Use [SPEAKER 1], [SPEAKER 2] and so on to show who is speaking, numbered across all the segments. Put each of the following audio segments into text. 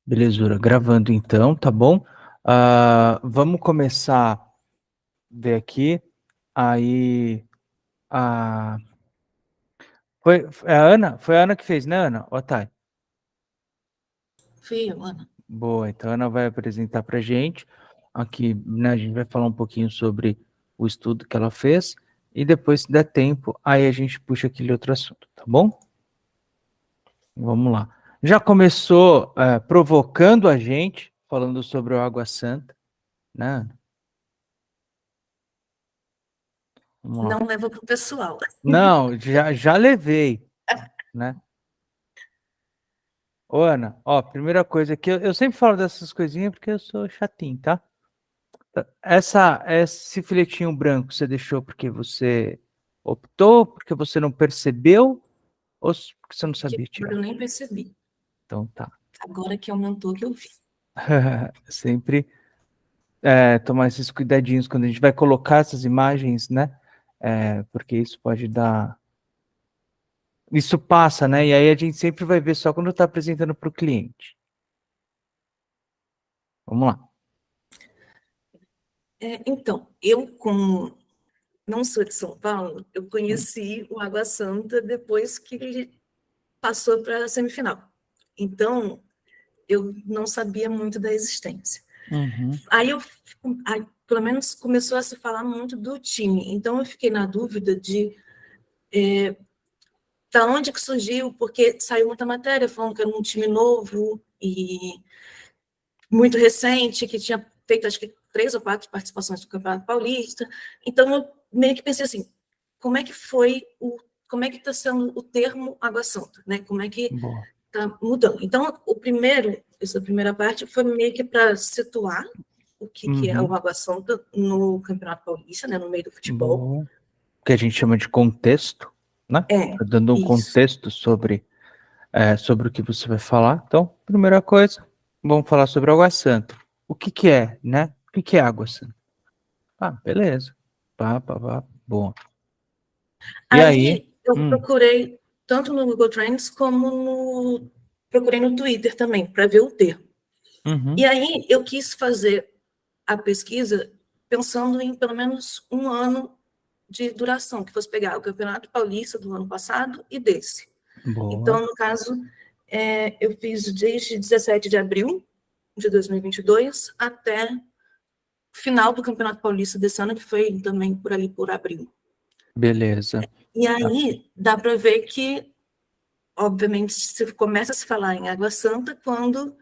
[SPEAKER 1] Belezura, gravando então, tá bom? Vamos começar a ver aqui. Aí, a... Foi a Ana? Foi a Ana que fez, né, Ana? Ó, tá.
[SPEAKER 2] Fui eu, Ana.
[SPEAKER 1] Boa, então a Ana vai apresentar pra gente. Aqui, né, a gente vai falar um pouquinho sobre o estudo que ela fez. E depois, se der tempo, aí a gente puxa aquele outro assunto, tá bom? Vamos lá. Já começou provocando a gente, falando sobre o Água Santa, né, Ana? Vamos lá.
[SPEAKER 2] Não leva para o pessoal.
[SPEAKER 1] Não, já levei, né? Ô, Ana, ó, primeira coisa que eu sempre falo dessas coisinhas porque eu sou chatinho, tá? Esse filetinho branco você deixou porque você optou, porque você não percebeu ou porque você não
[SPEAKER 2] Que
[SPEAKER 1] sabia tirar?
[SPEAKER 2] eu nem percebi.
[SPEAKER 1] Então tá.
[SPEAKER 2] Agora que aumentou que eu vi.
[SPEAKER 1] Sempre tomar esses cuidadinhos quando a gente vai colocar essas imagens, né? Porque isso pode dar. Isso passa, né? E aí a gente sempre vai ver só quando está apresentando para o cliente. Vamos lá.
[SPEAKER 2] Então, eu, como não sou de São Paulo, eu conheci o Água Santa depois que ele passou para a semifinal. Então, eu não sabia muito da existência.
[SPEAKER 1] Uhum.
[SPEAKER 2] Aí, pelo menos, começou a se falar muito do time. Então, eu fiquei na dúvida de da onde que surgiu, porque saiu muita matéria falando que era um time novo e muito recente, que tinha feito acho que 3 ou 4 participações no Campeonato Paulista. Então, eu meio que pensei assim, como é que está sendo o termo Água Santa, né? Como é que
[SPEAKER 1] Boa.
[SPEAKER 2] está mudando? Então, essa primeira parte foi meio que para situar o que é o
[SPEAKER 1] Uhum.
[SPEAKER 2] Água Santa no Campeonato Paulista, né? No meio do futebol.
[SPEAKER 1] Boa. Que a gente chama de contexto, né? Tá dando um
[SPEAKER 2] Isso.
[SPEAKER 1] contexto sobre o que você vai falar. Então, primeira coisa, vamos falar sobre Água Santa. O que que é, né? O que que é Água Santa? Beleza. Bom. E aí?
[SPEAKER 2] Aí eu procurei tanto no Google Trends como procurei no Twitter também para ver o termo. E
[SPEAKER 1] Uhum.
[SPEAKER 2] aí eu quis fazer a pesquisa pensando em pelo menos um ano de duração, que fosse pegar o Campeonato Paulista do ano passado e desse.
[SPEAKER 1] Boa.
[SPEAKER 2] Então, no caso, eu fiz desde 17 de abril de 2022 até final do Campeonato Paulista desse ano, que foi também por ali por abril.
[SPEAKER 1] Beleza.
[SPEAKER 2] E
[SPEAKER 1] Tá.
[SPEAKER 2] aí dá para ver que, obviamente, se começa a se falar em Água Santa quando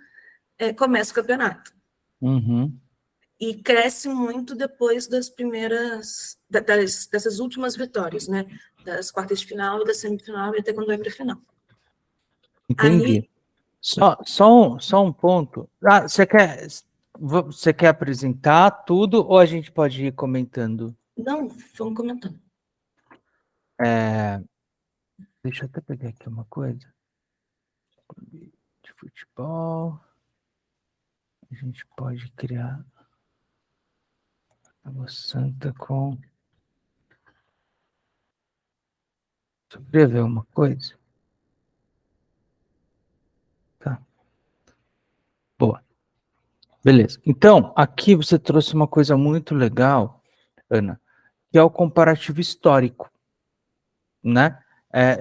[SPEAKER 2] começa o campeonato.
[SPEAKER 1] Uhum.
[SPEAKER 2] E cresce muito depois das primeiras, dessas últimas vitórias, né? Das quartas de final, da semifinal e até quando vai para a final.
[SPEAKER 1] Entendi.
[SPEAKER 2] Aí,
[SPEAKER 1] Só um ponto. Você quer apresentar tudo ou a gente pode ir comentando?
[SPEAKER 2] não, vamos comentando.
[SPEAKER 1] Deixa eu até pegar aqui uma coisa. De futebol. A gente pode criar Água Santa com. Deixa eu escrever uma coisa. Tá. Boa. Beleza. Então, aqui você trouxe uma coisa muito legal, Ana, que é o comparativo histórico, né?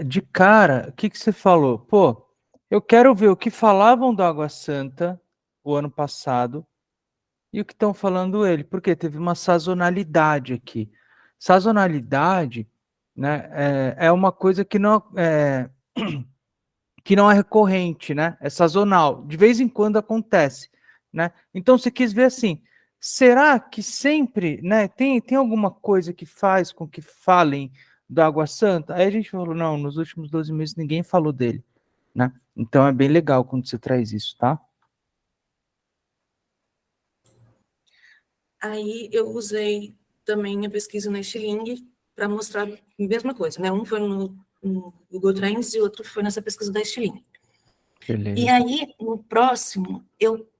[SPEAKER 1] De cara, o que você falou? Pô, eu quero ver o que falavam do Água Santa o ano passado e o que estão falando ele, porque teve uma sazonalidade aqui. Sazonalidade, né, é uma coisa que não é recorrente, né? É sazonal. De vez em quando acontece, né? Então você quis ver assim, será que sempre, né? Tem alguma coisa que faz com que falem do Água Santa? Aí a gente falou, não, nos últimos 12 meses ninguém falou dele, né? Então é bem legal quando você traz isso, tá?
[SPEAKER 2] Aí eu usei também a pesquisa na Stiling para mostrar a mesma coisa, né? Um foi no Google Trends e o outro foi nessa pesquisa da Stiling. E
[SPEAKER 1] Beleza.
[SPEAKER 2] aí, no próximo, eu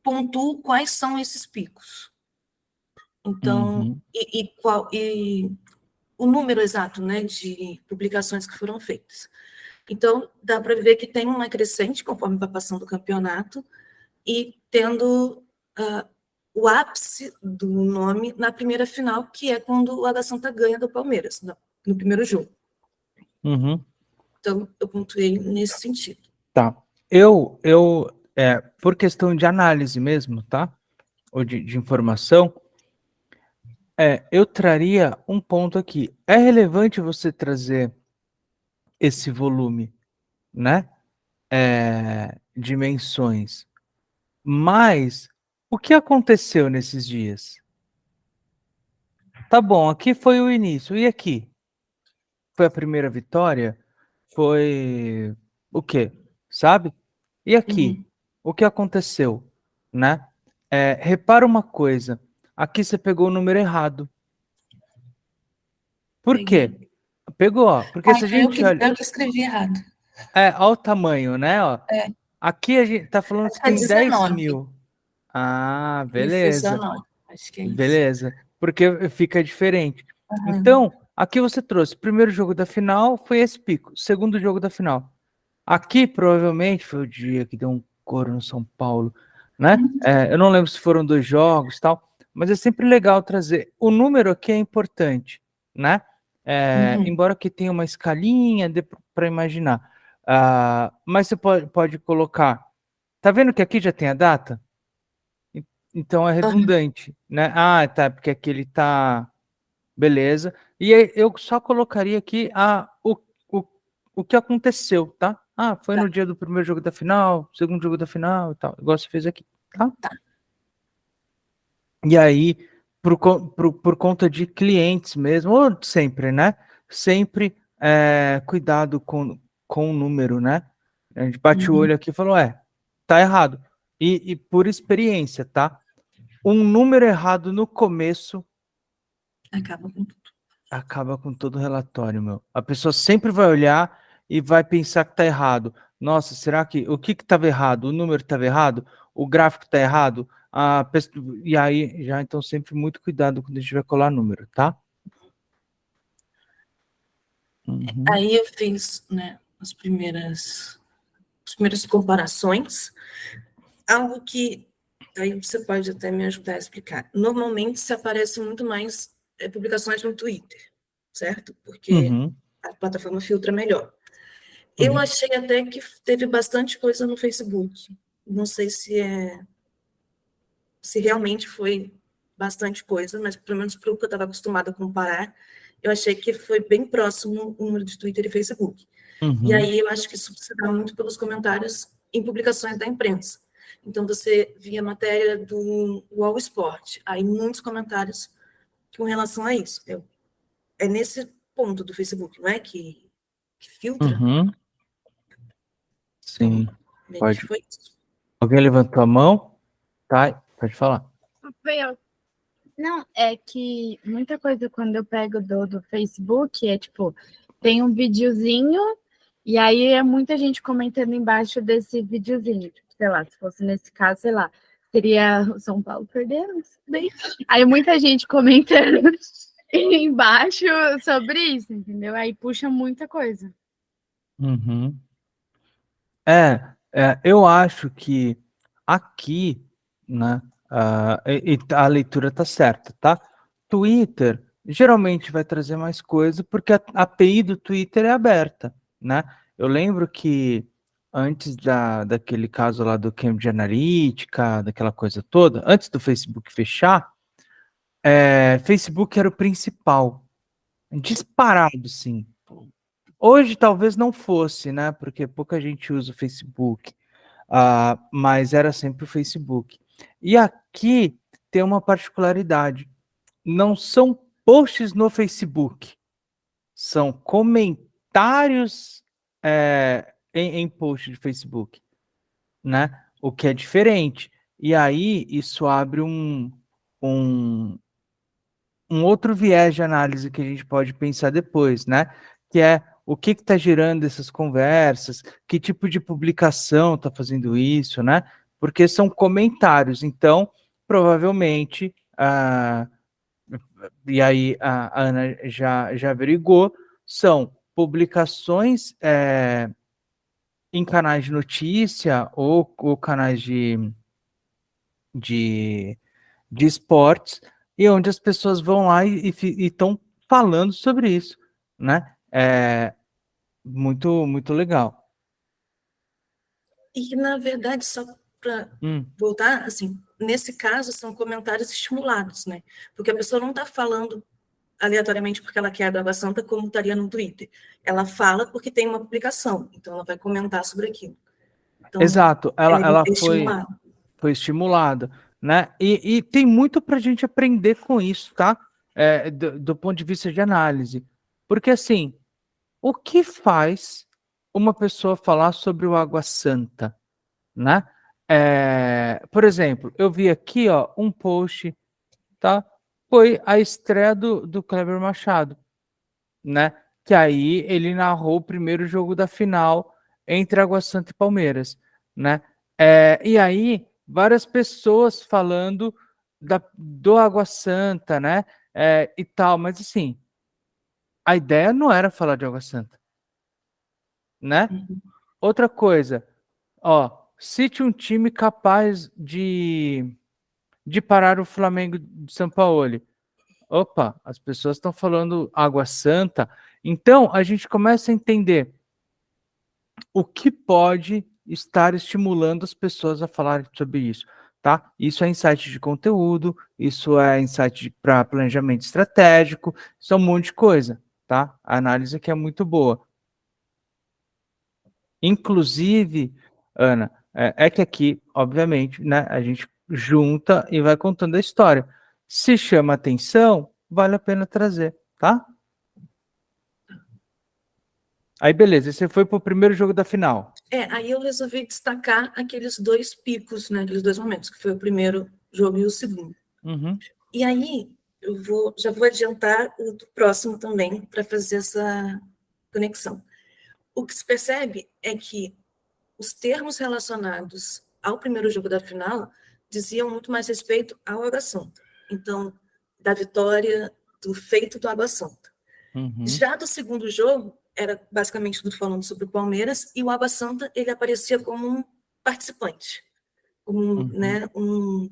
[SPEAKER 2] pontuo quais são esses picos. Então,
[SPEAKER 1] Uhum.
[SPEAKER 2] e o número exato, né, de publicações que foram feitas. Então, dá para ver que tem uma crescente conforme vai passando o campeonato e tendo o ápice do nome na primeira final, que é quando o Água Santa ganha do Palmeiras, no primeiro jogo.
[SPEAKER 1] Uhum.
[SPEAKER 2] Então, eu pontuei nesse sentido.
[SPEAKER 1] Tá. Por questão de análise mesmo, tá? Ou de informação, eu traria um ponto aqui. É relevante você trazer esse volume, né? Dimensões. Mas o que aconteceu nesses dias? Tá bom, aqui foi o início. E aqui? Foi a primeira vitória? Foi o quê? Sabe? E aqui? O que aconteceu? Né? Repara uma coisa. Aqui você pegou o número errado. Por quê?
[SPEAKER 2] Peguei.
[SPEAKER 1] Pegou, ó. Porque se a gente olha.
[SPEAKER 2] Eu que escrevi errado.
[SPEAKER 1] Olha o tamanho, né? Ó.
[SPEAKER 2] É.
[SPEAKER 1] Aqui a gente tá falando
[SPEAKER 2] Acho
[SPEAKER 1] que
[SPEAKER 2] que é
[SPEAKER 1] tem 10
[SPEAKER 2] 19.
[SPEAKER 1] mil. Ah,
[SPEAKER 2] E foi
[SPEAKER 1] beleza.
[SPEAKER 2] 19. Acho que é isso.
[SPEAKER 1] Beleza. Porque fica diferente.
[SPEAKER 2] Uhum.
[SPEAKER 1] Então, aqui você trouxe. Primeiro jogo da final foi esse pico. Segundo jogo da final. Aqui, provavelmente, foi o dia que deu um coro no São Paulo, né? Eu não lembro se foram 2 jogos e tal, mas é sempre legal trazer. O número aqui é importante, né? Embora que tenha uma escalinha, dê para imaginar. Mas você pode colocar. Tá vendo que aqui já tem a data? Então é redundante, né? Ah, tá, porque aqui ele tá. Beleza. E aí eu só colocaria aqui o, o que aconteceu, tá? Ah, foi no dia do primeiro jogo da final, segundo jogo da final e tal, igual você fez aqui, tá? E aí, por conta de clientes mesmo, ou sempre, né? Sempre cuidado com o número, né? A gente bate o olho aqui e falou, tá errado. E por experiência, tá? Um número errado no começo
[SPEAKER 2] Acaba com tudo.
[SPEAKER 1] acaba com todo o relatório, meu. A pessoa sempre vai olhar e vai pensar que tá errado. Nossa, será que o que estava errado? O número estava errado? O gráfico está errado? E aí, já então sempre muito cuidado quando a gente vai colar número, tá? Uhum.
[SPEAKER 2] Aí eu fiz, né, as primeiras comparações, algo que aí você pode até me ajudar a explicar. Normalmente se aparece muito mais publicações no Twitter, certo? Porque
[SPEAKER 1] Uhum.
[SPEAKER 2] a plataforma filtra melhor. Eu
[SPEAKER 1] Uhum.
[SPEAKER 2] achei até que teve bastante coisa no Facebook. Não sei se realmente foi bastante coisa, mas pelo menos para o que eu estava acostumada a comparar, eu achei que foi bem próximo o número de Twitter e Facebook. E
[SPEAKER 1] Uhum.
[SPEAKER 2] aí eu acho que isso se dá muito pelos comentários em publicações da imprensa. Então você via matéria do UOL Sport, aí muitos comentários com relação a isso. É nesse ponto do Facebook, não é? Que filtra?
[SPEAKER 1] Uhum.
[SPEAKER 2] Então,
[SPEAKER 1] Sim,
[SPEAKER 2] meio que
[SPEAKER 1] pode.
[SPEAKER 2] foi isso.
[SPEAKER 1] Alguém levantou a mão? Tá, pode falar.
[SPEAKER 3] Foi eu. Não, é que muita coisa quando eu pego do Facebook é tipo, tem um videozinho e aí é muita gente comentando embaixo desse videozinho. Tipo, sei lá, se fosse nesse caso, sei lá, seria o São Paulo perdendo. Bem. Aí muita gente comentando embaixo sobre isso, entendeu? Aí puxa muita coisa.
[SPEAKER 1] Uhum. Eu acho que aqui, né, a leitura tá certa, tá? Twitter geralmente vai trazer mais coisa porque a API do Twitter é aberta, né? Eu lembro que antes daquele caso lá do Cambridge Analytica, daquela coisa toda, antes do Facebook fechar, Facebook era o principal, disparado, sim. Hoje talvez não fosse, né? Porque pouca gente usa o Facebook. Mas era sempre o Facebook. E aqui tem uma particularidade: não são posts no Facebook, são comentários em post de Facebook, né? O que é diferente. E aí isso abre um, um outro viés de análise que a gente pode pensar depois, né? Que é o que está gerando essas conversas, que tipo de publicação está fazendo isso, né? Porque são comentários, então provavelmente, e aí a Ana já averigou, são publicações em canais de notícia ou canais de, de esportes, e onde as pessoas vão lá e estão falando sobre isso, né? É muito, muito legal.
[SPEAKER 2] E, na verdade, só para voltar, assim, nesse caso, são comentários estimulados, né? Porque a pessoa não está falando aleatoriamente porque ela quer a Água Santa, como estaria no Twitter. Ela fala porque tem uma publicação, então ela vai comentar sobre aquilo. Então,
[SPEAKER 1] Exato, ela
[SPEAKER 2] é estimulado.
[SPEAKER 1] foi estimulada, né? E tem muito para a gente aprender com isso, tá? Do ponto de vista de análise. Porque, assim, o que faz uma pessoa falar sobre o Água Santa, né? Por exemplo, eu vi aqui, ó, um post, tá? Foi a estreia do Kleber Machado, né? Que aí ele narrou o primeiro jogo da final entre Água Santa e Palmeiras, né? E aí várias pessoas falando do Água Santa, né? E tal, mas assim, a ideia não era falar de Água Santa, né? Outra coisa, ó, cite um time capaz de parar o Flamengo de São Paulo. Opa, as pessoas estão falando Água Santa. Então, a gente começa a entender o que pode estar estimulando as pessoas a falarem sobre isso, tá? Isso é insight de conteúdo, isso é insight para planejamento estratégico, isso é um monte de coisa, tá? A análise aqui é muito boa. Inclusive, Ana, é que aqui, obviamente, né, a gente junta e vai contando a história. Se chama atenção, vale a pena trazer, tá? Aí, beleza, você foi pro primeiro jogo da final.
[SPEAKER 2] Aí eu resolvi destacar aqueles dois picos, né, aqueles dois momentos, que foi o primeiro jogo e o segundo.
[SPEAKER 1] Uhum.
[SPEAKER 2] E aí já vou adiantar o do próximo também, para fazer essa conexão. O que se percebe é que os termos relacionados ao primeiro jogo da final diziam muito mais respeito ao Água Santa. Então, da vitória, do feito do Água Santa.
[SPEAKER 1] Uhum.
[SPEAKER 2] Já do segundo jogo, era basicamente tudo falando sobre o Palmeiras, e o Água Santa ele aparecia como um participante, como né, um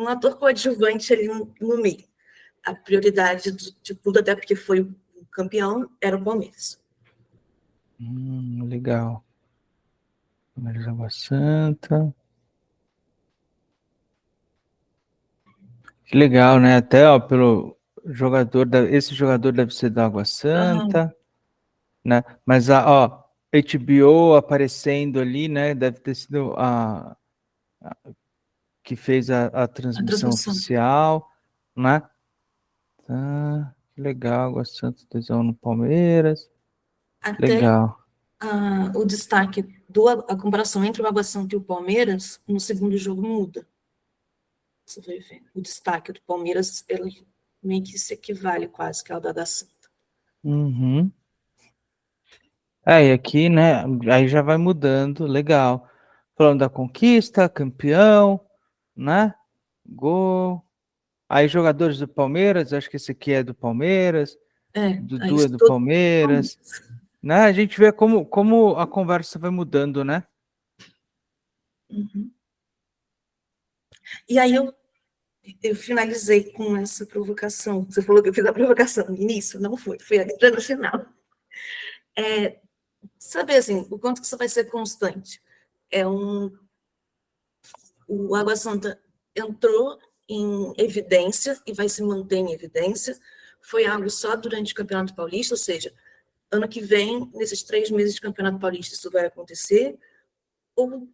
[SPEAKER 2] ator coadjuvante ali no meio. A prioridade de tudo, até porque foi o campeão, era o Palmeiras.
[SPEAKER 1] Legal. Palmeiras Água Santa. Que legal, né? Até ó, pelo jogador, esse jogador deve ser da Água Santa, né? Mas ó, HBO aparecendo ali, né? Deve ter sido a que fez a transmissão oficial, né? Ah, que legal, Água Santa 2-1 no Palmeiras.
[SPEAKER 2] Até
[SPEAKER 1] Legal.
[SPEAKER 2] o destaque a comparação entre o Água Santa e o Palmeiras, no segundo jogo muda. Você vai ver. O destaque do Palmeiras, ele meio que se equivale quase que ao da Água Santa.
[SPEAKER 1] Uhum. E aqui, né? Aí já vai mudando, legal. Falando da conquista, campeão, né? Gol. Aí jogadores do Palmeiras, acho que esse aqui é do Palmeiras. Dudu é do Palmeiras. Né? A gente vê como a conversa vai mudando, né?
[SPEAKER 2] Uhum. E aí eu finalizei com essa provocação. Você falou que eu fiz a provocação no início? Não foi ali no final. Saber, assim, o quanto que isso vai ser constante. O Água Santa entrou em evidência e vai se manter em evidência. Foi algo só durante o Campeonato Paulista, ou seja, ano que vem, nesses 3 meses de Campeonato Paulista, isso vai acontecer, ou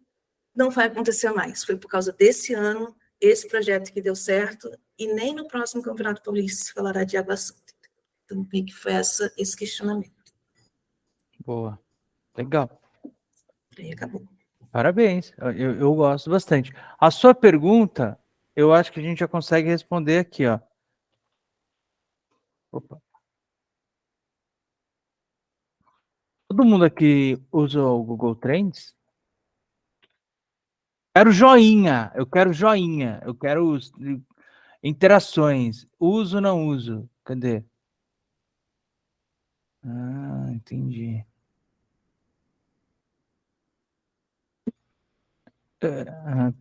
[SPEAKER 2] não vai acontecer mais. Foi por causa desse ano, esse projeto que deu certo, e nem no próximo Campeonato Paulista se falará de Água Santa. Então, que foi esse questionamento.
[SPEAKER 1] Boa. Legal.
[SPEAKER 2] Aí acabou.
[SPEAKER 1] Parabéns. Eu gosto bastante. A sua pergunta, eu acho que a gente já consegue responder aqui, ó. Opa. Todo mundo aqui usa o Google Trends? Quero joinha, eu quero joinha, eu quero interações. Uso ou não uso? Cadê? Entendi.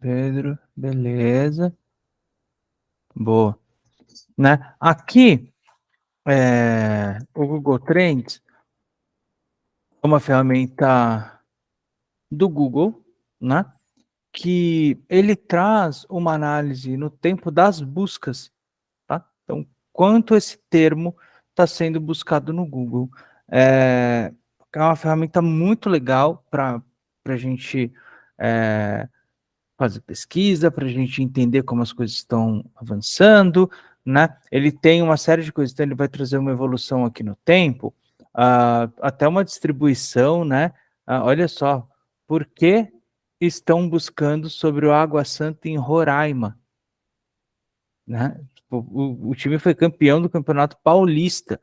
[SPEAKER 1] Pedro, beleza. Boa. Né? Aqui, o Google Trends é uma ferramenta do Google, né? Que ele traz uma análise no tempo das buscas, tá? Então, quanto esse termo está sendo buscado no Google. É uma ferramenta muito legal para a gente fazer pesquisa, para a gente entender como as coisas estão avançando, né? Ele tem uma série de coisas, então ele vai trazer uma evolução aqui no tempo, até uma distribuição, né? Olha só, por que estão buscando sobre o Água Santa em Roraima, né? O time foi campeão do Campeonato Paulista.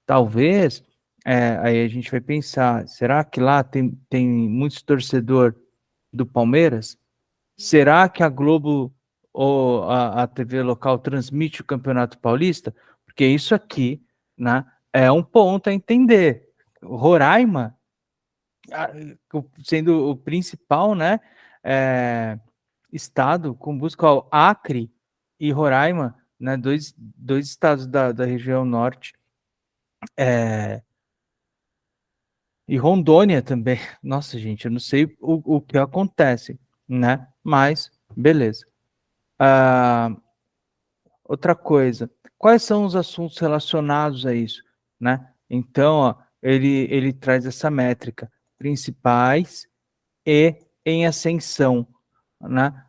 [SPEAKER 1] Talvez, aí a gente vai pensar, será que lá tem muitos torcedor do Palmeiras? Será que a Globo ou a TV local transmite o Campeonato Paulista? Porque isso aqui, né, é um ponto a entender. Roraima, sendo o principal, né, estado com busca ao Acre e Roraima, né, dois estados da região norte, e Rondônia também. Nossa, gente, eu não sei o que acontece, né? Mas, beleza. Outra coisa, quais são os assuntos relacionados a isso, né? Então, ó, ele traz essa métrica, principais e em ascensão, né?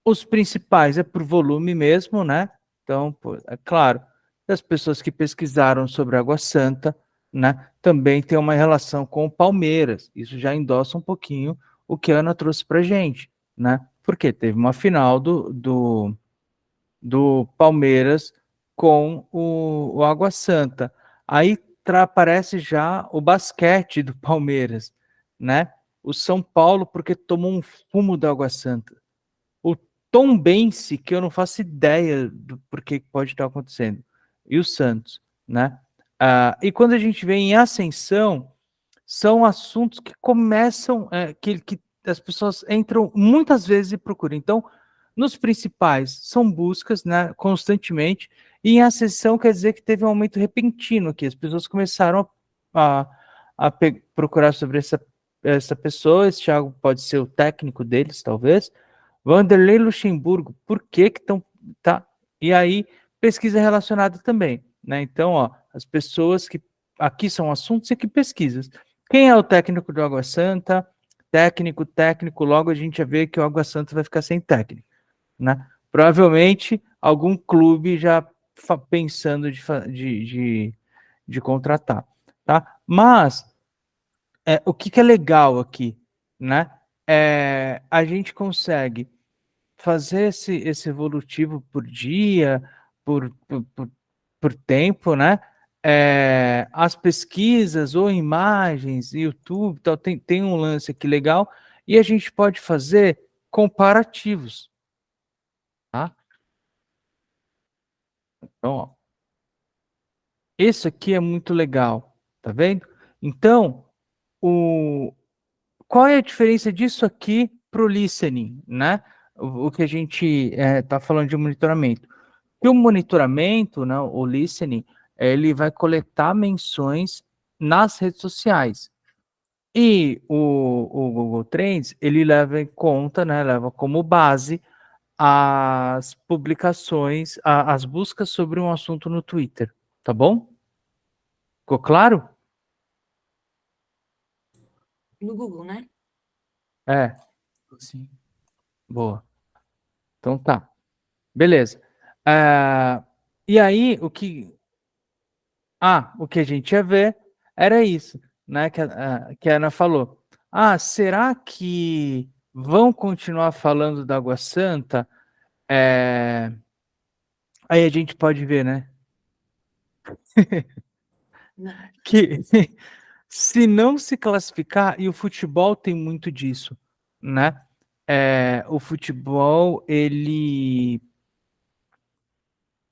[SPEAKER 1] Os principais é por volume mesmo, né? Então, pô, é claro, as pessoas que pesquisaram sobre Água Santa, né, também tem uma relação com o Palmeiras. Isso já endossa um pouquinho o que a Ana trouxe para gente, né? Porque teve uma final do Palmeiras com o Água Santa. Aí aparece já o basquete do Palmeiras, né? O São Paulo, porque tomou um fumo da Água Santa. O Tombense, que eu não faço ideia do porquê que pode estar acontecendo. E o Santos, né? E quando a gente vem em ascensão, são assuntos que começam, que as pessoas entram muitas vezes e procuram. Então, nos principais, são buscas, né, constantemente, e em ascensão quer dizer que teve um aumento repentino aqui. As pessoas começaram a procurar sobre essa pessoa. Esse Thiago pode ser o técnico deles, talvez. Vanderlei Luxemburgo, por que estão. Tá? E aí, pesquisa relacionada também, né? Então, ó, as pessoas que. Aqui são assuntos e aqui pesquisas. Quem é o técnico do Água Santa? Técnico, logo a gente já vê que o Água Santa vai ficar sem técnico, né? Provavelmente algum clube já pensando de contratar, tá? Mas o que é legal aqui, né? A gente consegue fazer esse evolutivo por dia, por tempo, né? As pesquisas ou imagens, YouTube, tal, tem um lance aqui legal, e a gente pode fazer comparativos, tá? Então, ó, esse aqui é muito legal, tá vendo? Então, qual é a diferença disso aqui para o listening, né? O que a gente está falando de monitoramento. E o monitoramento, né, o listening, ele vai coletar menções nas redes sociais. E o Google Trends, ele leva em conta, né, leva como base as publicações, as buscas sobre um assunto no Twitter, tá bom? Ficou claro?
[SPEAKER 2] No Google, né?
[SPEAKER 1] Sim. Boa. Então tá. Beleza. E aí, o que a gente ia ver era isso, né? Que a Ana falou. Será que vão continuar falando da Água Santa? Aí a gente pode ver, né?
[SPEAKER 2] Não.
[SPEAKER 1] Que se não se classificar, e o futebol tem muito disso, né? O futebol, ele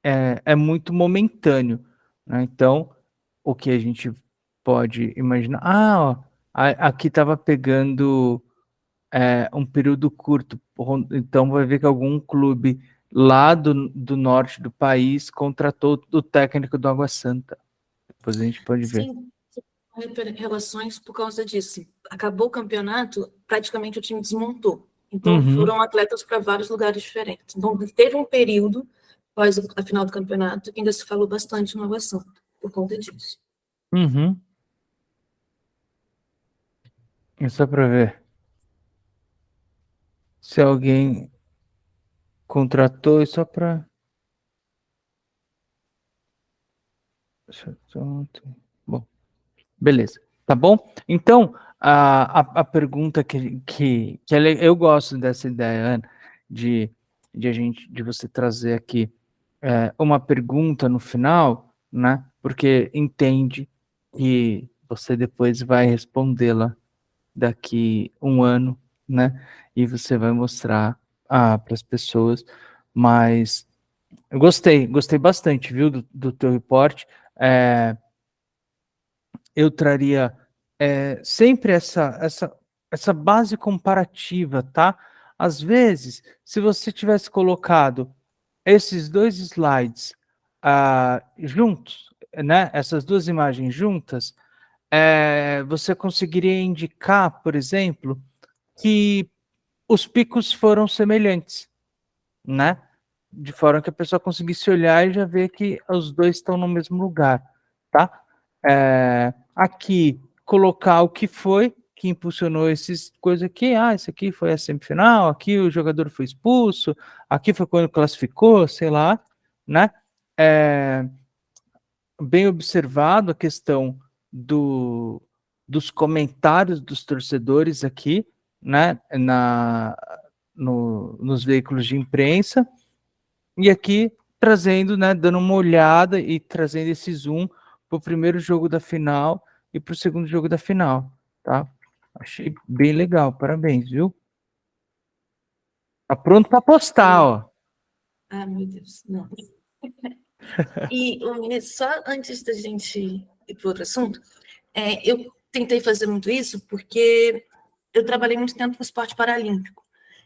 [SPEAKER 1] é muito momentâneo, né? Então, o que a gente pode imaginar? Ó, aqui estava pegando um período curto. Então vai ver que algum clube lá do norte do país contratou o técnico do Água Santa. Depois a gente pode ver.
[SPEAKER 2] Sim, relações por causa disso. Acabou o campeonato, praticamente o time desmontou. Então foram atletas para vários lugares diferentes. Então teve um período, após a final do campeonato, que ainda se falou bastante no Água Santa, por conta disso.
[SPEAKER 1] É só para ver se alguém contratou, e só para... Bom, beleza. Tá bom? Então, a pergunta eu gosto dessa ideia, Ana, de você trazer aqui uma pergunta no final, né? Porque entende que você depois vai respondê-la daqui um ano, né? E você vai mostrar para as pessoas. Mas eu gostei bastante, viu, do teu reporte. Eu traria sempre essa base comparativa, tá? Às vezes, se você tivesse colocado esses dois slides juntos, né? Essas duas imagens juntas, você conseguiria indicar, por exemplo, que os picos foram semelhantes, né? De forma que a pessoa conseguisse olhar e já ver que os dois estão no mesmo lugar, tá? Aqui, colocar o que foi que impulsionou esses coisas aqui. Esse aqui foi a semifinal, aqui o jogador foi expulso, aqui foi quando classificou, sei lá, né? Bem observado a questão dos comentários dos torcedores aqui, né? Nos veículos de imprensa, e aqui trazendo, né, dando uma olhada e trazendo esse zoom para o primeiro jogo da final e para o segundo jogo da final, tá? Achei bem legal, parabéns, viu? Tá pronto para postar, ó.
[SPEAKER 2] Ah, meu Deus, não. E, Inês, só antes da gente ir para outro assunto, eu tentei fazer muito isso porque eu trabalhei muito tempo com esporte paralímpico.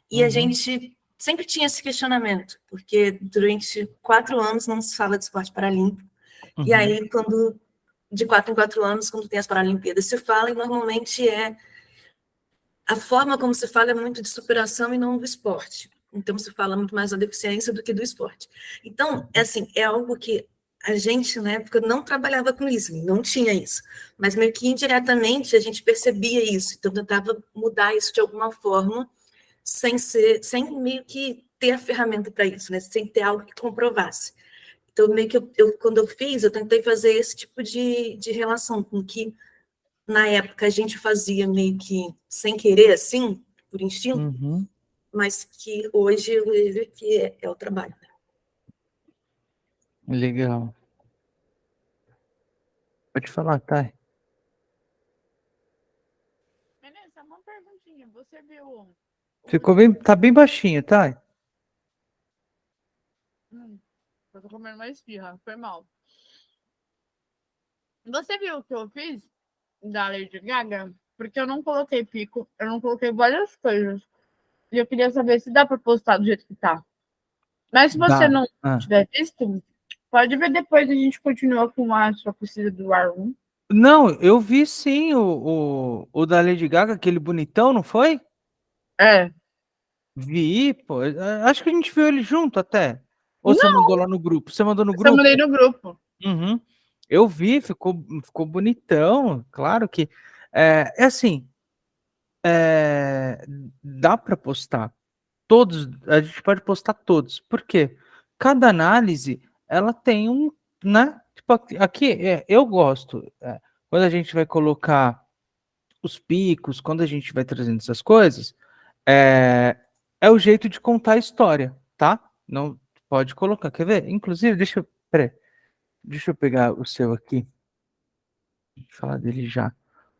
[SPEAKER 2] E a gente sempre tinha esse questionamento, porque durante 4 anos não se fala de esporte paralímpico. E aí, de 4 em 4 anos, quando tem as Paralimpíadas, se fala, e normalmente a forma como se fala é muito de superação e não do esporte. Então, se fala muito mais da deficiência do que do esporte. Então, assim, é algo que a gente, na época, não trabalhava com isso, não tinha isso. Mas meio que indiretamente a gente percebia isso. Então, tentava mudar isso de alguma forma, sem meio que ter a ferramenta para isso, né? Sem ter algo que comprovasse. Então, meio que quando eu fiz, eu tentei fazer esse tipo de relação com que, na época, a gente fazia meio que sem querer, assim, por instinto, mas que hoje eu vejo que é o trabalho.
[SPEAKER 1] Legal. Pode falar, Thay.
[SPEAKER 3] Vanessa, uma perguntinha. Você viu...
[SPEAKER 1] Tá bem baixinho, Thay.
[SPEAKER 3] Eu tô comendo uma esfirra, foi mal. Você viu o que eu fiz da Lady Gaga? Porque eu não coloquei pico, eu não coloquei várias coisas. E eu queria saber se dá pra postar do jeito que tá. Mas se você
[SPEAKER 1] Dá.
[SPEAKER 3] não tiver visto, pode ver depois, a gente continua com a sua precisa do R1.
[SPEAKER 1] Não, eu vi sim o da Lady Gaga, aquele bonitão, não foi? Vi, pô. Acho que a gente viu ele junto até. Ou você
[SPEAKER 3] Não,
[SPEAKER 1] mandou lá no grupo? Você mandou no
[SPEAKER 3] eu mandei
[SPEAKER 1] grupo?
[SPEAKER 3] no grupo.
[SPEAKER 1] Eu vi, ficou bonitão. Claro que. É assim, dá para postar. Todos, a gente pode postar todos. Por quê? Cada análise, ela tem né? Tipo, aqui, eu gosto. Quando a gente vai colocar os picos, quando a gente vai trazendo essas coisas, é, é o jeito de contar a história, tá? Não pode colocar, quer ver? Inclusive, deixa eu pegar o seu aqui e falar dele já,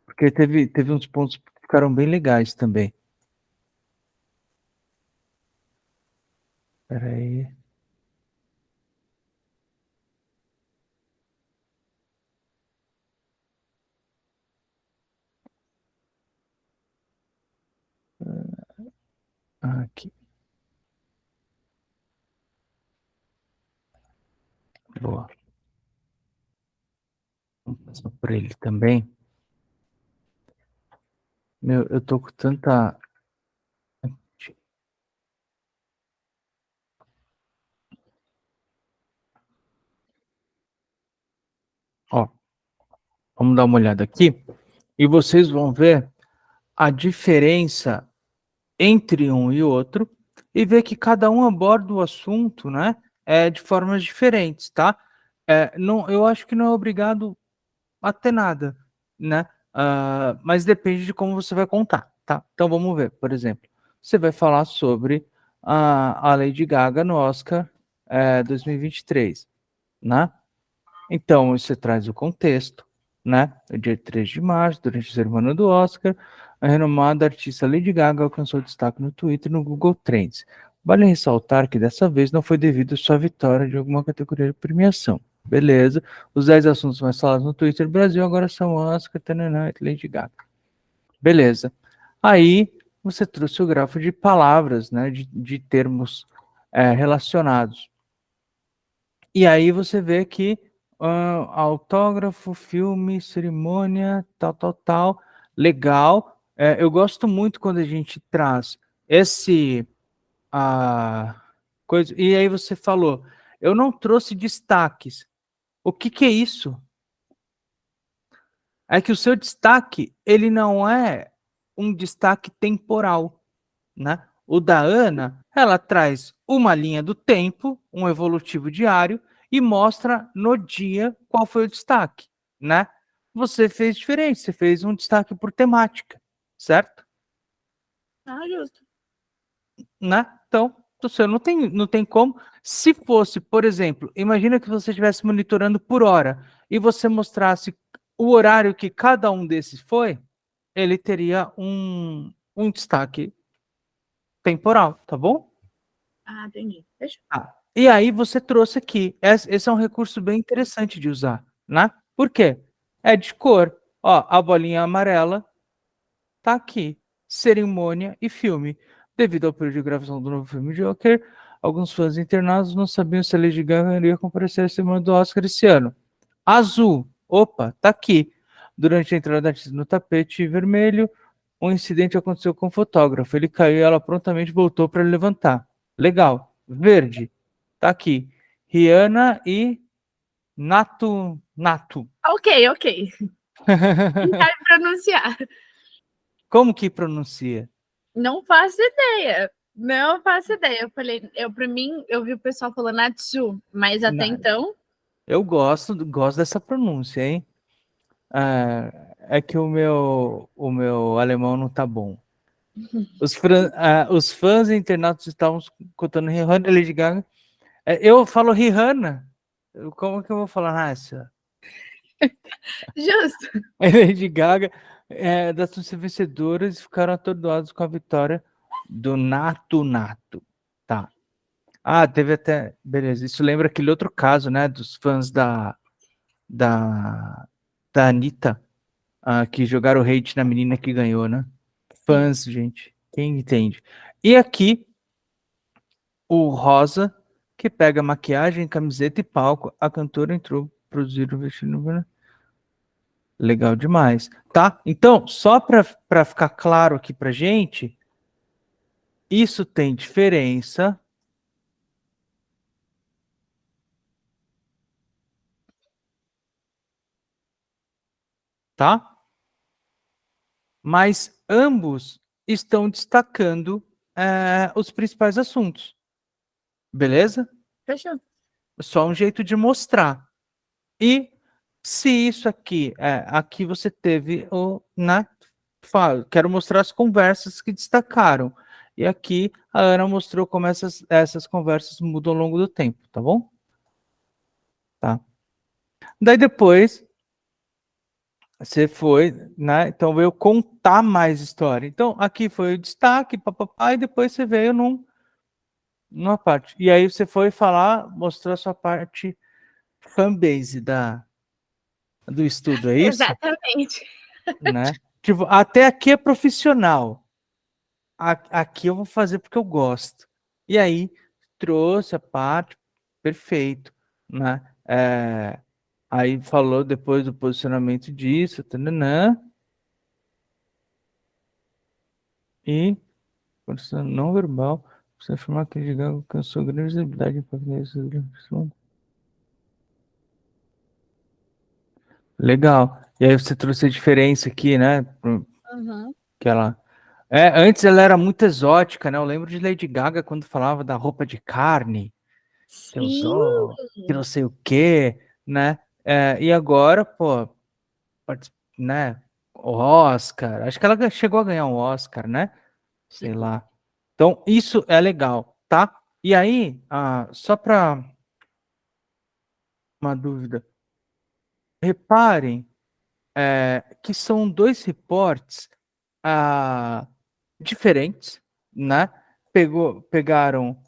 [SPEAKER 1] porque teve uns pontos que ficaram bem legais também. Espera aí. Aqui. Boa. Vamos passar por ele também. Meu, eu tô com tanta... Ó, vamos dar uma olhada aqui e vocês vão ver a diferença entre um e outro e ver que cada um aborda o assunto, né, de formas diferentes, tá? Não, eu acho que não é obrigado a ter nada, né? Mas depende de como você vai contar, tá? Então vamos ver, por exemplo, você vai falar sobre a Lady Gaga no Oscar 2023, né? Então você traz o contexto, né? No dia 3 de março, durante a cerimônia do Oscar, a renomada artista Lady Gaga alcançou destaque no Twitter e no Google Trends. Vale ressaltar que dessa vez não foi devido à sua vitória de alguma categoria de premiação. Beleza. Os 10 assuntos mais falados no Twitter Brasil agora são Oscar, tananã, e Lady Gaga. Beleza. Aí você trouxe o grafo de palavras, né? De termos relacionados. E aí você vê que autógrafo, filme, cerimônia, tal, legal. Eu gosto muito quando a gente traz esse coisa. E aí você falou, eu não trouxe destaques. O que é isso? É que o seu destaque, ele não é um destaque temporal, né? O da Ana, ela traz uma linha do tempo, um evolutivo diário, e mostra no dia qual foi o destaque, né? Você fez diferente, você fez um destaque por temática, certo?
[SPEAKER 3] Justo.
[SPEAKER 1] Né? Então, você não tem como. Se fosse, por exemplo, imagina que você estivesse monitorando por hora e você mostrasse o horário que cada um desses foi, ele teria um destaque temporal, tá bom?
[SPEAKER 3] Entendi. Fechou.
[SPEAKER 1] E aí você trouxe aqui. Esse é um recurso bem interessante de usar, né? Por quê? É de cor. Ó, a bolinha amarela tá aqui. Cerimônia e filme. Devido ao período de gravação do novo filme Joker, alguns fãs internados não sabiam se a Lady Gaga iria comparecer à semana do Oscar esse ano. Azul. Opa, tá aqui. Durante a entrada da artista no tapete vermelho, um incidente aconteceu com o fotógrafo. Ele caiu e ela prontamente voltou para levantar. Legal. Verde. Tá aqui. Rihanna e Nato.
[SPEAKER 3] Ok. Tentar pronunciar.
[SPEAKER 1] Como que pronuncia?
[SPEAKER 3] Não faço ideia. Não faço ideia. Eu falei, pra mim, eu vi o pessoal falando Natsu, mas até então.
[SPEAKER 1] Eu gosto dessa pronúncia, hein? É que o meu alemão não tá bom. Os fãs internautas estavam contando Rihanna e Lady Gaga. Eu falo Rihanna. Como que eu vou falar essa?
[SPEAKER 3] Justo.
[SPEAKER 1] A Lady Gaga, das vencedoras, ficaram atordoados com a vitória do Nato. Tá. Teve até. Beleza. Isso lembra aquele outro caso, né? Dos fãs da Anitta, que jogaram hate na menina que ganhou, né? Fãs, gente. Quem entende? E aqui, o rosa, que pega maquiagem, camiseta e palco. A cantora entrou, produzir o vestido. Legal demais, tá? Então, só para ficar claro aqui pra gente, isso tem diferença, tá? Mas ambos estão destacando os principais assuntos, beleza?
[SPEAKER 3] Fechou.
[SPEAKER 1] Só um jeito de mostrar. E se isso aqui, aqui você teve quero mostrar as conversas que destacaram. E aqui a Ana mostrou como essas conversas mudam ao longo do tempo, tá bom? Tá. Daí depois você foi, né? Então veio contar mais história. Então aqui foi o destaque, papapá, e depois você veio numa parte. E aí você foi falar, mostrou a sua parte fanbase do estudo, é isso?
[SPEAKER 3] Exatamente.
[SPEAKER 1] Né? Tipo, até aqui é profissional. aqui eu vou fazer porque eu gosto. E aí trouxe a parte, perfeito, né? Aí falou depois do posicionamento disso, tananã, e não verbal, você afirmar que Lady Gaga alcançou grande visibilidade para isso. Legal. E aí você trouxe a diferença aqui, né?
[SPEAKER 3] Uhum.
[SPEAKER 1] Que ela antes ela era muito exótica, né? Eu lembro de Lady Gaga quando falava da roupa de carne que ela
[SPEAKER 3] Sim.
[SPEAKER 1] usou, que não sei o quê, né? E agora, pô, né? O Oscar, acho que ela chegou a ganhar um Oscar, né? Sei lá. Então, isso é legal, tá? E aí, só para uma dúvida, reparem que são 2 reportes diferentes, né? Pegaram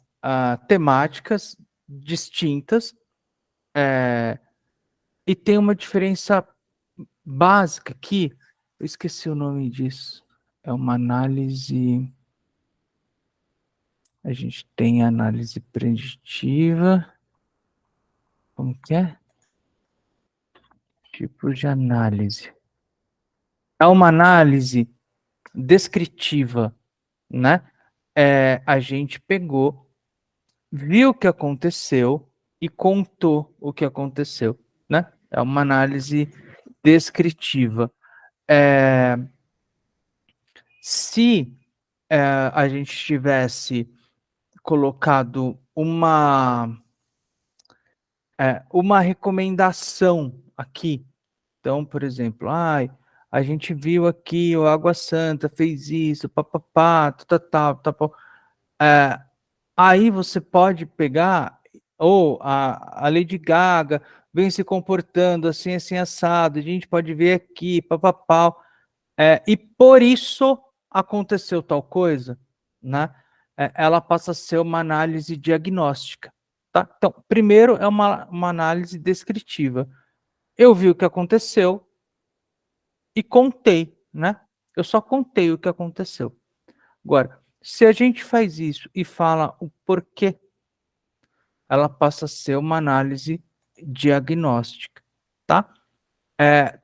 [SPEAKER 1] temáticas distintas e tem uma diferença básica aqui. Eu esqueci o nome disso. É uma análise. A gente tem análise preditiva. Como que é? Tipo de análise. É uma análise descritiva, né? A gente pegou, viu o que aconteceu e contou o que aconteceu, né? É uma análise descritiva. Se a gente tivesse colocado uma recomendação aqui, então, por exemplo, a gente viu aqui o Água Santa fez isso, papapá, tal. Aí você pode pegar, ou a Lady Gaga vem se comportando assim, assim, assado, a gente pode ver aqui, papapá, e por isso aconteceu tal coisa, né? Ela passa a ser uma análise diagnóstica, tá? Então, primeiro é uma análise descritiva. Eu vi o que aconteceu e contei, né? Eu só contei o que aconteceu. Agora, se a gente faz isso e fala o porquê, ela passa a ser uma análise diagnóstica, tá?